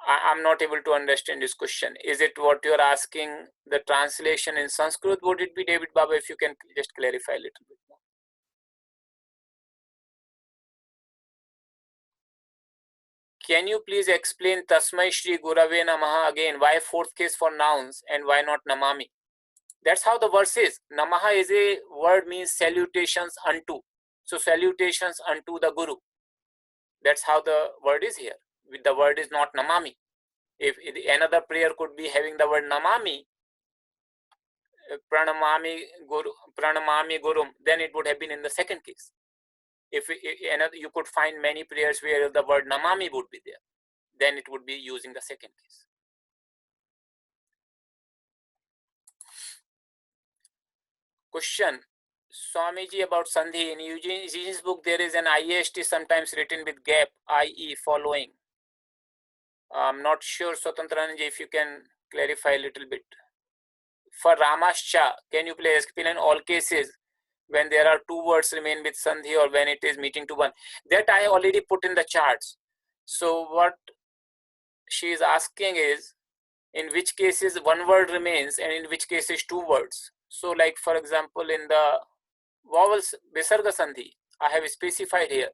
I'm not able to understand this question. Is it what you're asking, the translation in Sanskrit? Would it be, David Baba, if you can just clarify a little bit more? Can you please explain Tasmai Shri Gurave Namaha again? Why fourth case for nouns and why not Namami? That's how the verse is. Namaha is a word, means salutations unto. So salutations unto the Guru. That's how the word is here. The word is not Namami. If another prayer could be having the word Namami, Pranamami Gurum, then it would have been in the second case. If another, you could find many prayers where the word Namami would be there, then it would be using the second case. Question: Swamiji, about Sandhi, in Eugene's book there is an IAST sometimes written with gap, i.e. following. I'm not sure, Swatantranji, if you can clarify a little bit. For Ramascha, can you please explain all cases when there are two words remain with Sandhi or when it is meeting to one? That I already put in the charts. So what she is asking is, in which cases one word remains and in which cases two words. So like for example, in the vowels Visarga Sandhi, I have specified here,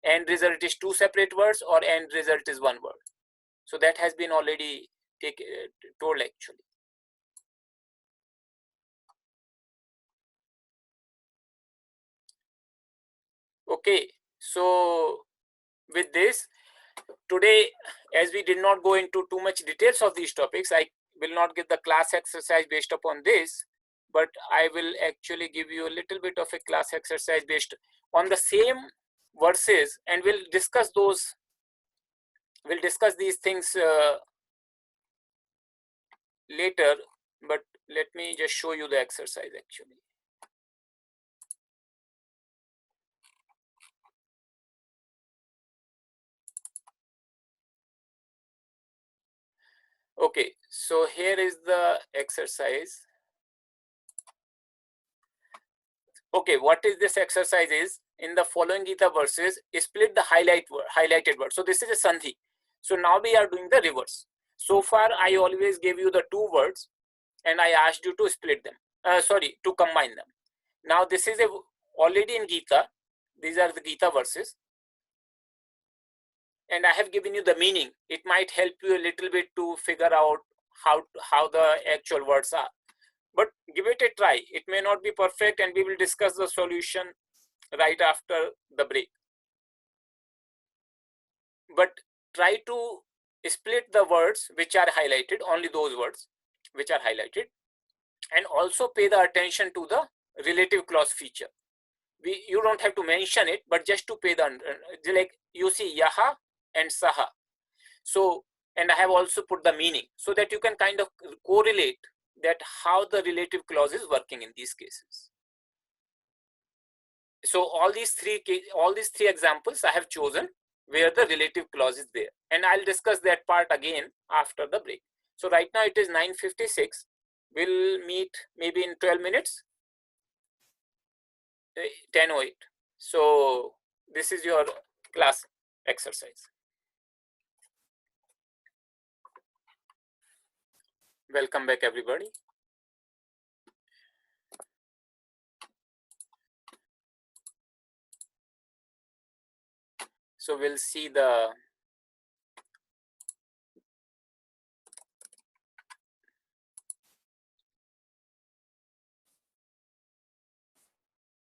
end result is two separate words or end result is one word. So that has been already told actually. Okay, so with this, today, as we did not go into too much details of these topics, I will not give the class exercise based upon this, but I will actually give you a little bit of a class exercise based on the same verses, and we'll discuss those. We'll discuss these things later, but let me just show you the exercise actually. Okay, so here is the exercise. Okay, what is this exercise is, in the following Gita verses, split the highlighted word. So this is a Sandhi. So now we are doing the reverse. So far, I always gave you the two words and I asked you to split them. To combine them. Now this is already in Gita. These are the Gita verses. And I have given you the meaning. It might help you a little bit to figure out how the actual words are. But give it a try. It may not be perfect, and we will discuss the solution right after the break. But try to split the words which are highlighted, only those words which are highlighted, and also pay the attention to the relative clause feature. You don't have to mention it, but just to pay the, like you see yaha and saha. So, and I have also put the meaning so that you can kind of correlate that how the relative clause is working in these cases. So all these three examples I have chosen where the relative clause is there, and I'll discuss that part again after the break. So right now it is 9:56. We'll meet maybe in 12 minutes, 10:08. So this is your class exercise. Welcome back, everybody. So we'll see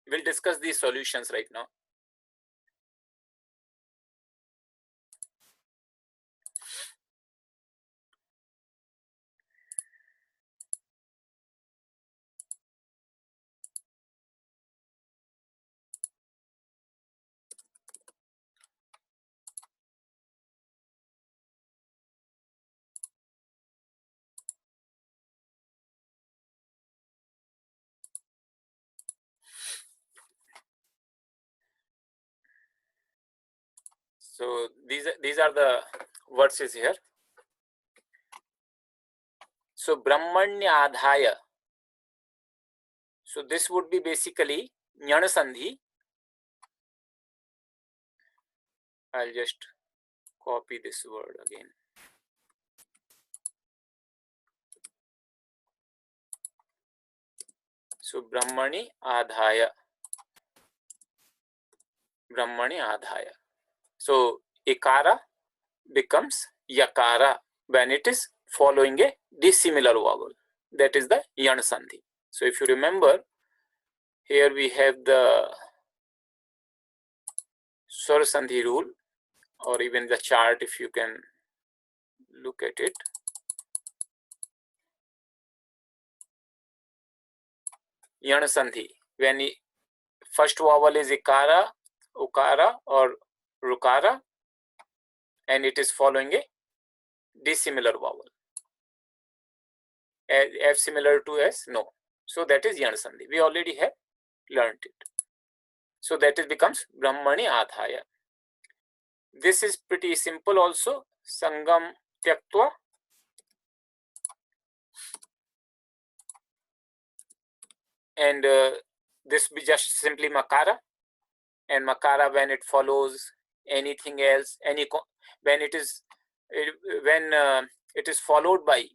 we'll discuss these solutions right now. So these are the verses here. So Brahmanya Adhaya. So this would be basically Jnana Sandhi. I'll just copy this word again. So Brahmani Adhaya. Brahmani Adhaya. So Ikara becomes Yakara when it is following a dissimilar vowel. That is the Jnana Sandhi. So if you remember, here we have the Swara Sandhi rule, or even the chart if you can look at it. Jnana Sandhi, when first vowel is Ikara, Ukara or Rukara, and it is following a dissimilar vowel. F similar to S? No. So that is Jnana Sandhi. We already have learned it. So that it becomes Brahmani Adhaya. This is pretty simple also. Sangam Tyaktva. And this be just simply Makara. And Makara when it follows anything else, when it is followed by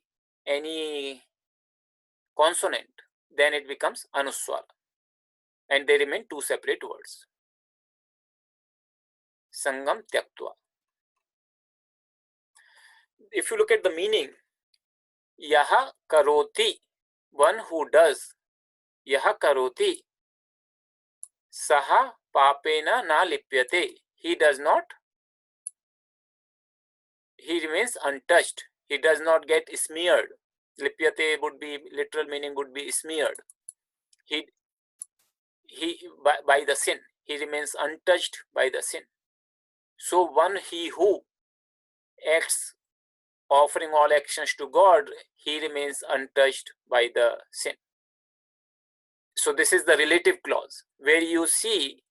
any consonant, then it becomes Anuswara. And they remain two separate words. Sangam Tyaktva. If you look at the meaning, Yaha Karoti, one who does. Yaha Karoti, Saha Papena Na Lipyate. He does not, he remains untouched. He does not get smeared. Lipyate would be, literal meaning would be smeared. He by the sin. he remains untouched by the sin. So one he who acts offering all actions to God, he remains untouched by the sin. So this is the relative clause where you see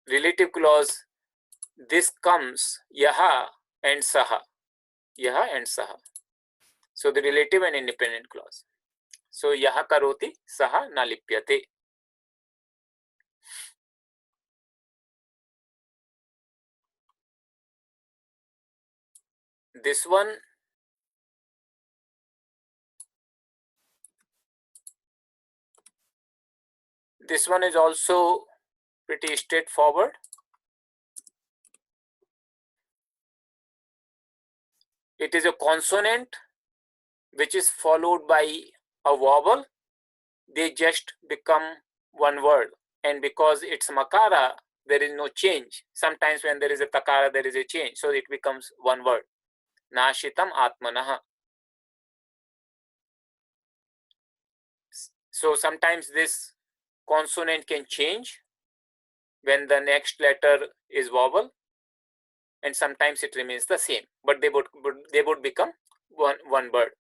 relative clause, this comes yaha and saha. Yaha and saha. So the relative and independent clause. So yaha karoti, saha nalipyate. This one is also pretty straightforward. It is a consonant which is followed by a vowel. They just become one word, and because it's makara, there is no change. Sometimes when there is a takara, there is a change, so it becomes one word. Nashitam atmanaha. So sometimes this consonant can change when the next letter is vowel, and sometimes it remains the same, but they would become one word.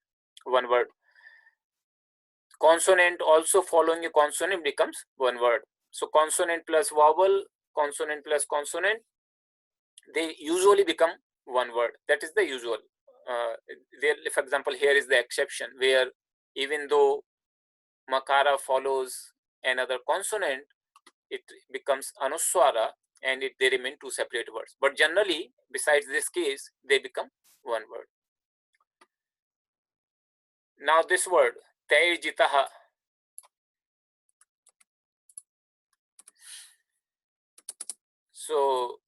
Consonant also following a consonant becomes one word. So consonant plus vowel, consonant plus consonant, they usually become one word. That is the usual. For example, here is the exception where even though makara follows another consonant, it becomes anuswara, and they remain two separate words. But generally, besides this case, they become one word. Now this word, tairjitaha. So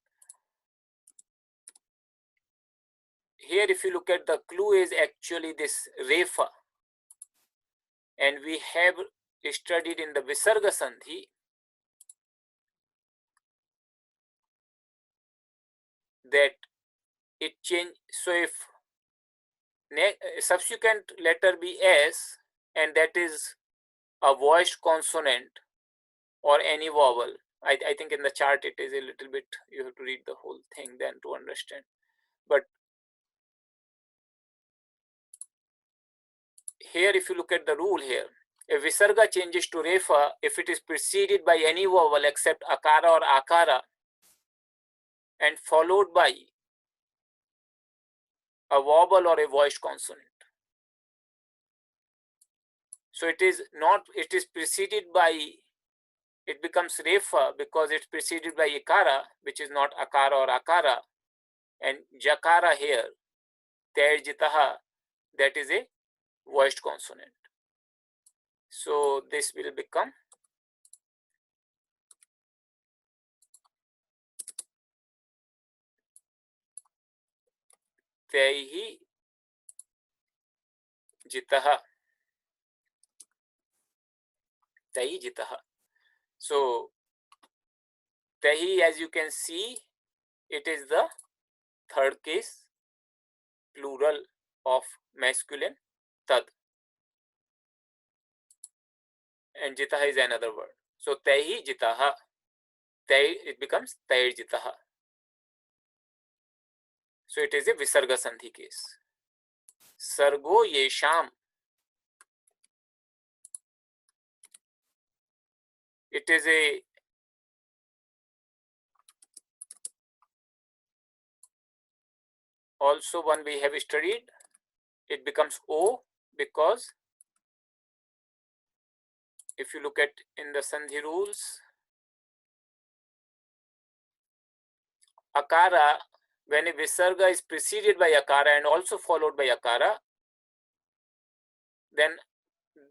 here, if you look at the clue, is actually this refa, and we have studied in the Visarga Sandhi that it change. So if subsequent letter be S, and that is a voiced consonant or any vowel, I think in the chart it is a little bit, you have to read the whole thing then to understand. But here, if you look at the rule here, if Visarga changes to Refa, if it is preceded by any vowel except Akara or Akara and followed by a vowel or a voiced consonant. So it is preceded by, it becomes Refa because it's preceded by Ikara, which is not Akara or Akara, and Jakara here, Terjitaha, that is a voiced consonant. So this will become Taihi Jitaha. Tahi Jitaha. So Tahi, as you can see, it is the third case plural of masculine Tad. And Jitaha is another word. So Tahi Jitaha. Tahi, it becomes Tair Jitaha. So it is a Visarga Sandhi case. Sargo Yesham. It is a also one we have studied. It becomes O because if you look at in the Sandhi rules, Akara, when a Visarga is preceded by Akara and also followed by Akara, then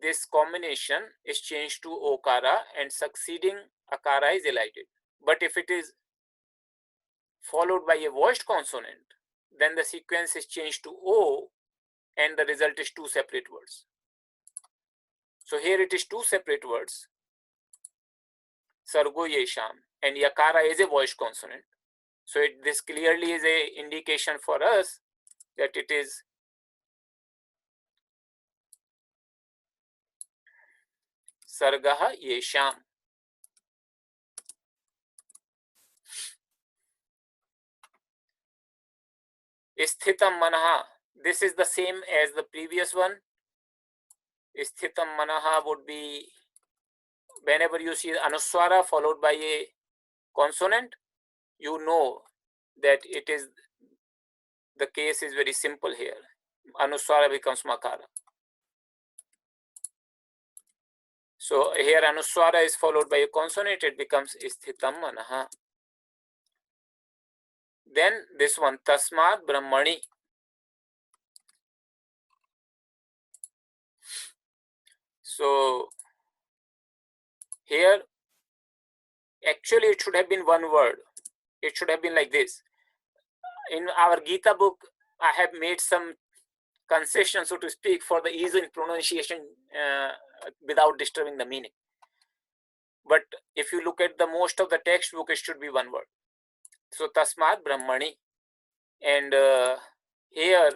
this combination is changed to Okara and succeeding Akara is elided. But if it is followed by a voiced consonant, then the sequence is changed to O and the result is two separate words. So here it is two separate words, Sargo Yesham, and Yakara is a voiced consonant. So this clearly is a indication for us that it is sargaha yesham. Sthitam manaha. This is the same as the previous one. Sthitam manaha would be whenever you see anuswara followed by a consonant, you know that it is the case is very simple here. Anuswara becomes makara. So here anuswara is followed by a consonant, it becomes sthitam manaha. Then this one, tasmat brahmani. So here actually it should have been one word. It should have been like this. In our Gita book, I have made some concession, so to speak, for the ease in pronunciation without disturbing the meaning. But if you look at the most of the textbook, it should be one word. So tasmat brahmani, and here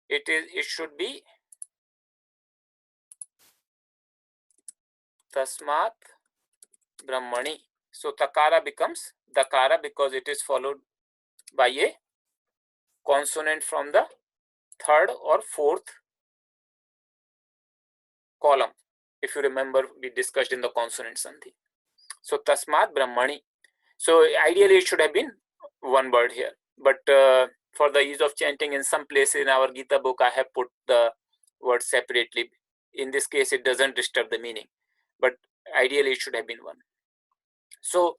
it should be tasmat brahmani. So takara becomes dakara because it is followed by a consonant from the third or fourth column. If you remember, we discussed in the consonant sandhi. So tasmat brahmani. So ideally it should have been one word here, but for the ease of chanting, in some places in our Gita book I have put the word separately. In this case it doesn't disturb the meaning, but ideally it should have been one. So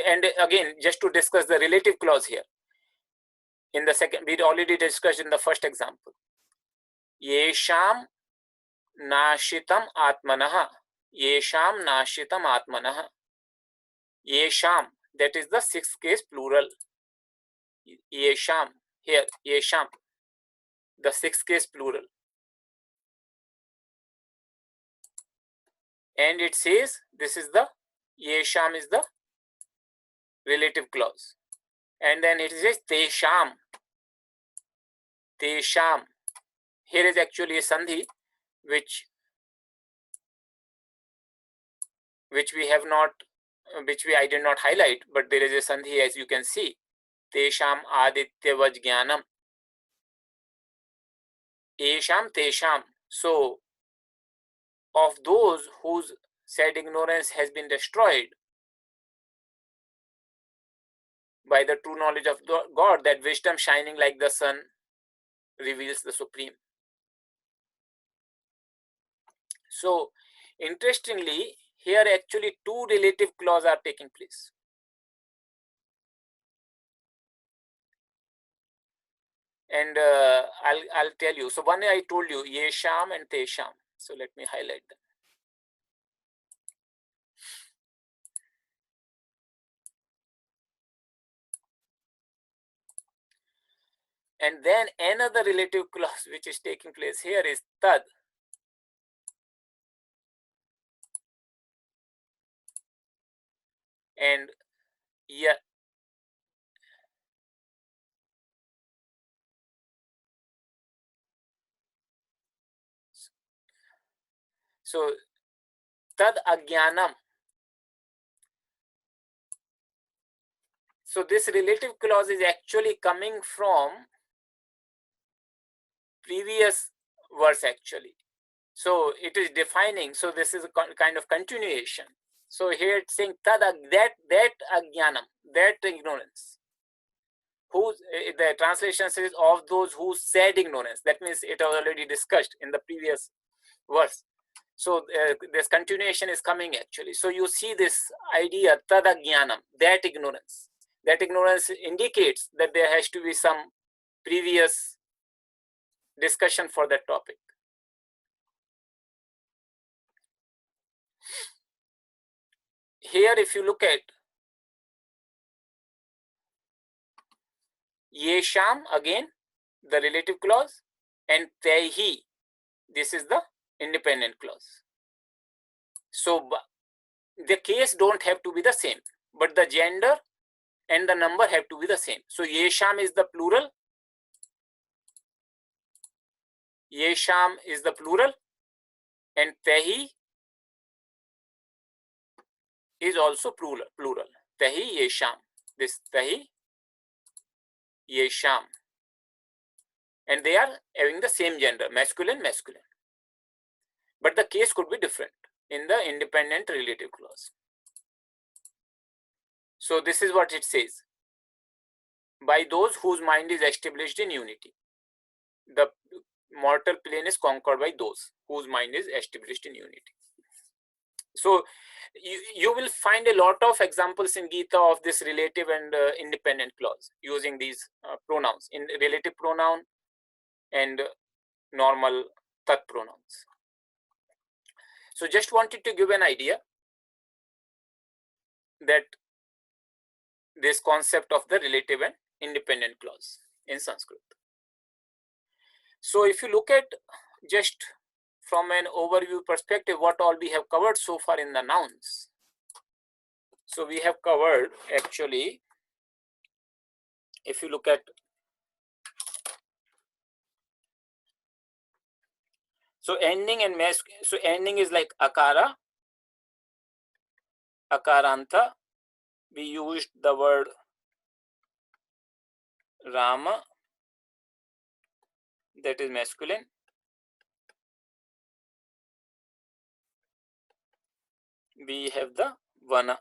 and again, just to discuss the relative clause here, in the second, we already discussed in the first example. Yesham nashitam atmanah. Yesham nashitam atmanah. Yesham, that is the sixth case plural. Yesham, here, Yesham, the sixth case plural. And it says this is the Yesham is the relative clause. And then it says Tesham. Tesham. Here is actually a sandhi which I did not highlight, but there is a sandhi as you can see. Tesham adityavaj jnanam. Esham tesham. So of those whose said ignorance has been destroyed by the true knowledge of God, that wisdom shining like the sun reveals the Supreme. So interestingly, here actually two relative clauses are taking place. And I'll tell you. So one I told you, Yesham and Tesham. So let me highlight them. And then another relative clause which is taking place here is Tad. And yeah, so Tad Agyanam. So this relative clause is actually coming from previous verse actually. So it is defining. So this is a kind of continuation. So here it's saying Tad that Agyanam, that ignorance. Who the translation says of those who said ignorance. That means it was already discussed in the previous verse. So this continuation is coming actually. So you see this idea tadagyanam, that ignorance. That ignorance indicates that there has to be some previous discussion for that topic. Here if you look at Yesham, again the relative clause, and Tehi, this is the independent clause. So the case don't have to be the same, but the gender and the number have to be the same. So yesham is the plural. Yesham is the plural, and tehi is also plural. Tehi yesham. This tehi yesham. And they are having the same gender, masculine. But the case could be different in the independent relative clause. So this is what it says. By those whose mind is established in unity. The mortal plane is conquered by those whose mind is established in unity. So you will find a lot of examples in Gita of this relative and independent clause using these pronouns, in relative pronoun and normal tat pronouns. So just wanted to give an idea that this concept of the relative and independent clause in Sanskrit. So if you look at just from an overview perspective, what all we have covered so far in the nouns. So we have covered, actually, if you look at, so ending and so ending is like akara, akaranta. We used the word Rama, that is masculine. We have the Vana,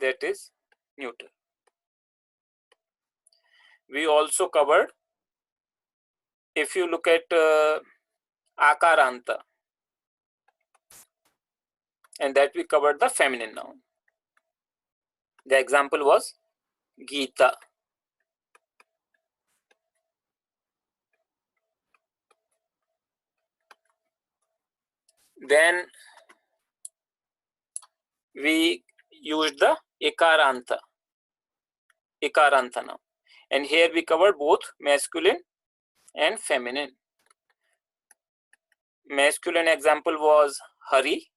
that is neuter. We also covered, if you look at Akaranta, and that we covered the feminine noun. The example was Gita. Then we used the Ikaranta noun. And here we covered both masculine and feminine. Masculine example was Hari.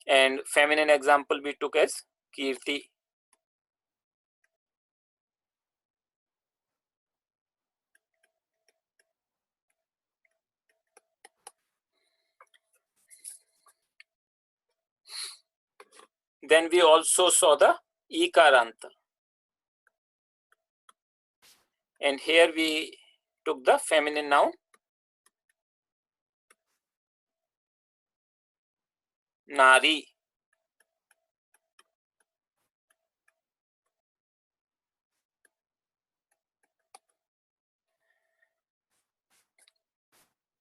And feminine example we took as Kirti. Then we also saw the Ikaranta. And here we took the feminine noun Nari.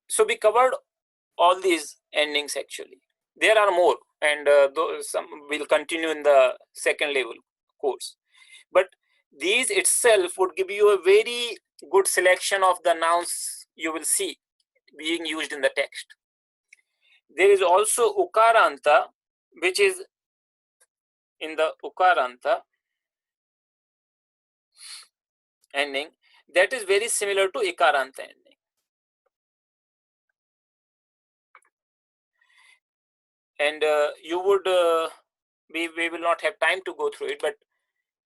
So we covered all these endings actually. There are more, and some will continue in the second level course. But these itself would give you a very good selection of the nouns you will see being used in the text. There is also Ukaranta, which is in the Ukaranta ending, that is very similar to Ikaranta ending. And you would, we will not have time to go through it, but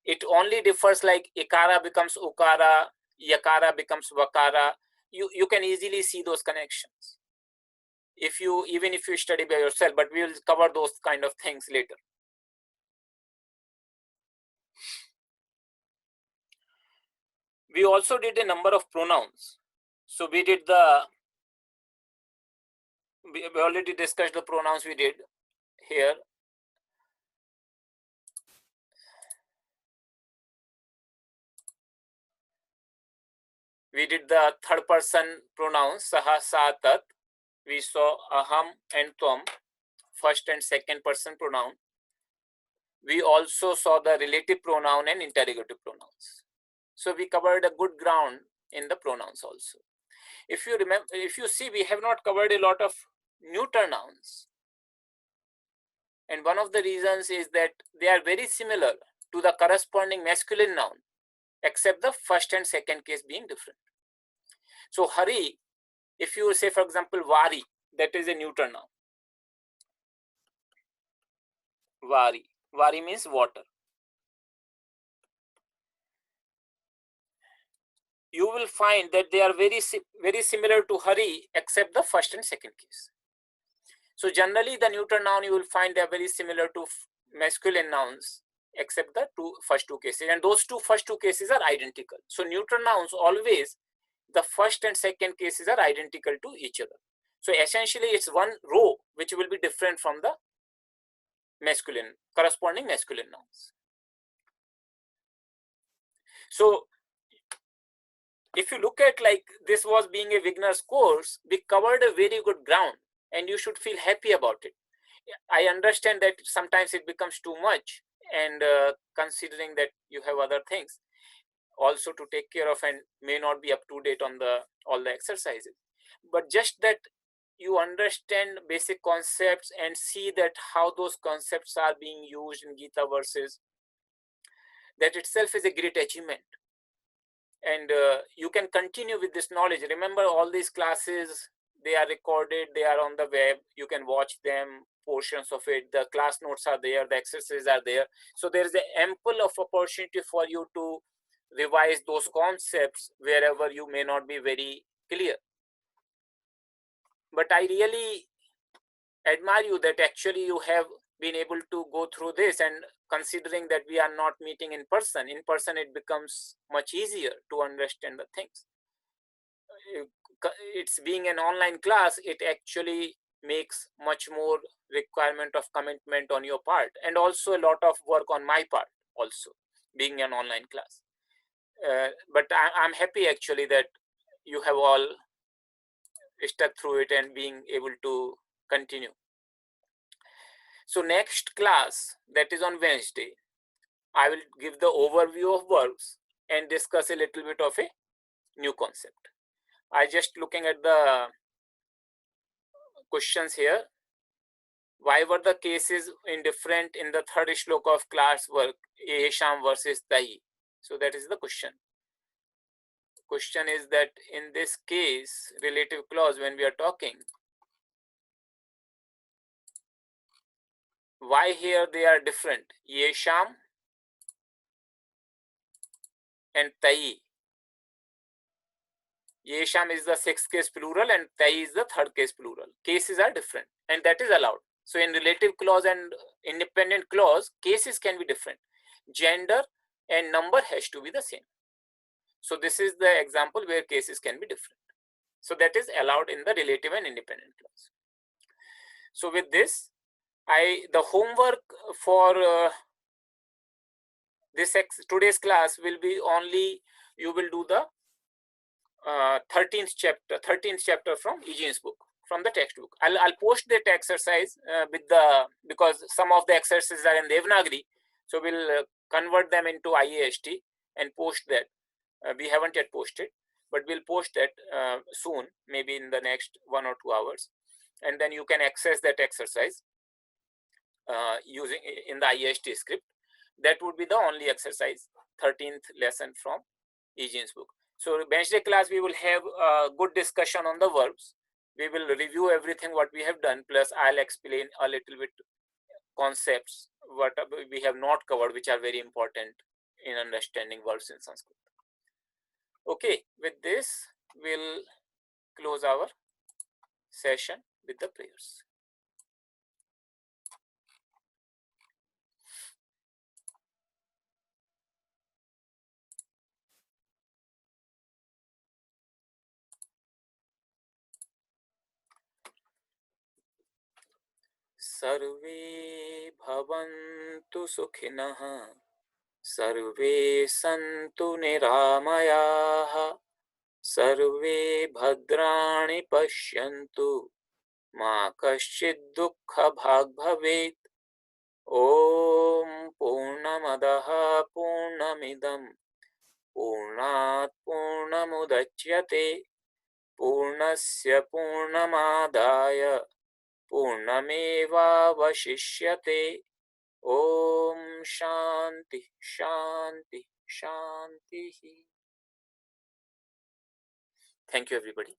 it only differs like Ikara becomes Ukara, Yakara becomes Vakara. You can easily see those connections even if you study by yourself, but we will cover those kind of things later. We also did a number of pronouns. So we did we already discussed the pronouns we did here. We did the third person pronouns, saha, sa, tat. We saw aham and tvam, first and second person pronoun. We also saw the relative pronoun and interrogative pronouns. So we covered a good ground in the pronouns also. If you remember, if you see, we have not covered a lot of neuter nouns. And one of the reasons is that they are very similar to the corresponding masculine noun, except the first and second case being different. So Hari If you say, for example, vari, that is a neuter noun. Vari. Vari means water. You will find that they are very similar to hari, except the first and second case. So generally, the neuter noun, you will find they are very similar to masculine nouns, except the first two cases. And those first two cases are identical. So neuter nouns, always the first and second cases are identical to each other. So essentially, it's one row which will be different from the corresponding masculine nouns. So if you look at, like, this was being a beginner's course, we covered a very good ground and you should feel happy about it. I understand that sometimes it becomes too much, and considering that you have other things also to take care of and may not be up to date on all the exercises, but just that you understand basic concepts and see that how those concepts are being used in Gita verses, that itself is a great achievement. And you can continue with this knowledge. Remember, all these classes, they are recorded, they are on the web, you can watch them, portions of it, the class notes are there, the exercises are there. So there is an ample of opportunity for you to revise those concepts wherever you may not be very clear. But I really admire you that actually you have been able to go through this, and considering that we are not meeting in person, it becomes much easier to understand the things. It's being an online class, it actually makes much more requirement of commitment on your part, and also a lot of work on my part also, being an online class. But I'm happy actually that you have all stuck through it and being able to continue. So next class, that is on Wednesday, I will give the overview of verbs and discuss a little bit of a new concept. I just looking at the questions here. Why were the cases indifferent in the third shloka of class work, Yesham versus Tai? So that is the question. Question is that in this case, relative clause, when we are talking, why here they are different? Yesham and Tai. Yesham is the sixth case plural and Tai is the third case plural. Cases are different, and that is allowed. So in relative clause and independent clause, cases can be different. Gender and number has to be the same. So this is the example where cases can be different. So that is allowed in the relative and independent clause. So with this, the homework for today's class will be only, you will do the 13th chapter from Egenes' book, from the textbook. I'll post that exercise because some of the exercises are in Devanagari, so we'll convert them into IAST and post that. We haven't yet posted, but we'll post that soon, maybe in the next 1 or 2 hours, and then you can access that exercise using in the IAST script. That would be the only exercise, 13th lesson from Egenes' book. So Wednesday class, we will have a good discussion on the verbs. We will review everything what we have done, plus I'll explain a little bit concepts what we have not covered, which are very important in understanding verbs in Sanskrit. Okay, with this, we'll close our session with the prayers. Sarve bhavantu sukhinah, sarve santu niramayaha, sarve bhadrani pashyantu, ma kaschid dukkha bhag bhavet. Om Purnamadaha Purnamidam Purnat Purnamudachyate Purnasya Purnamadaya Purnameva Vashishyate. Om Shanti Shanti Shanti. Thank you, everybody.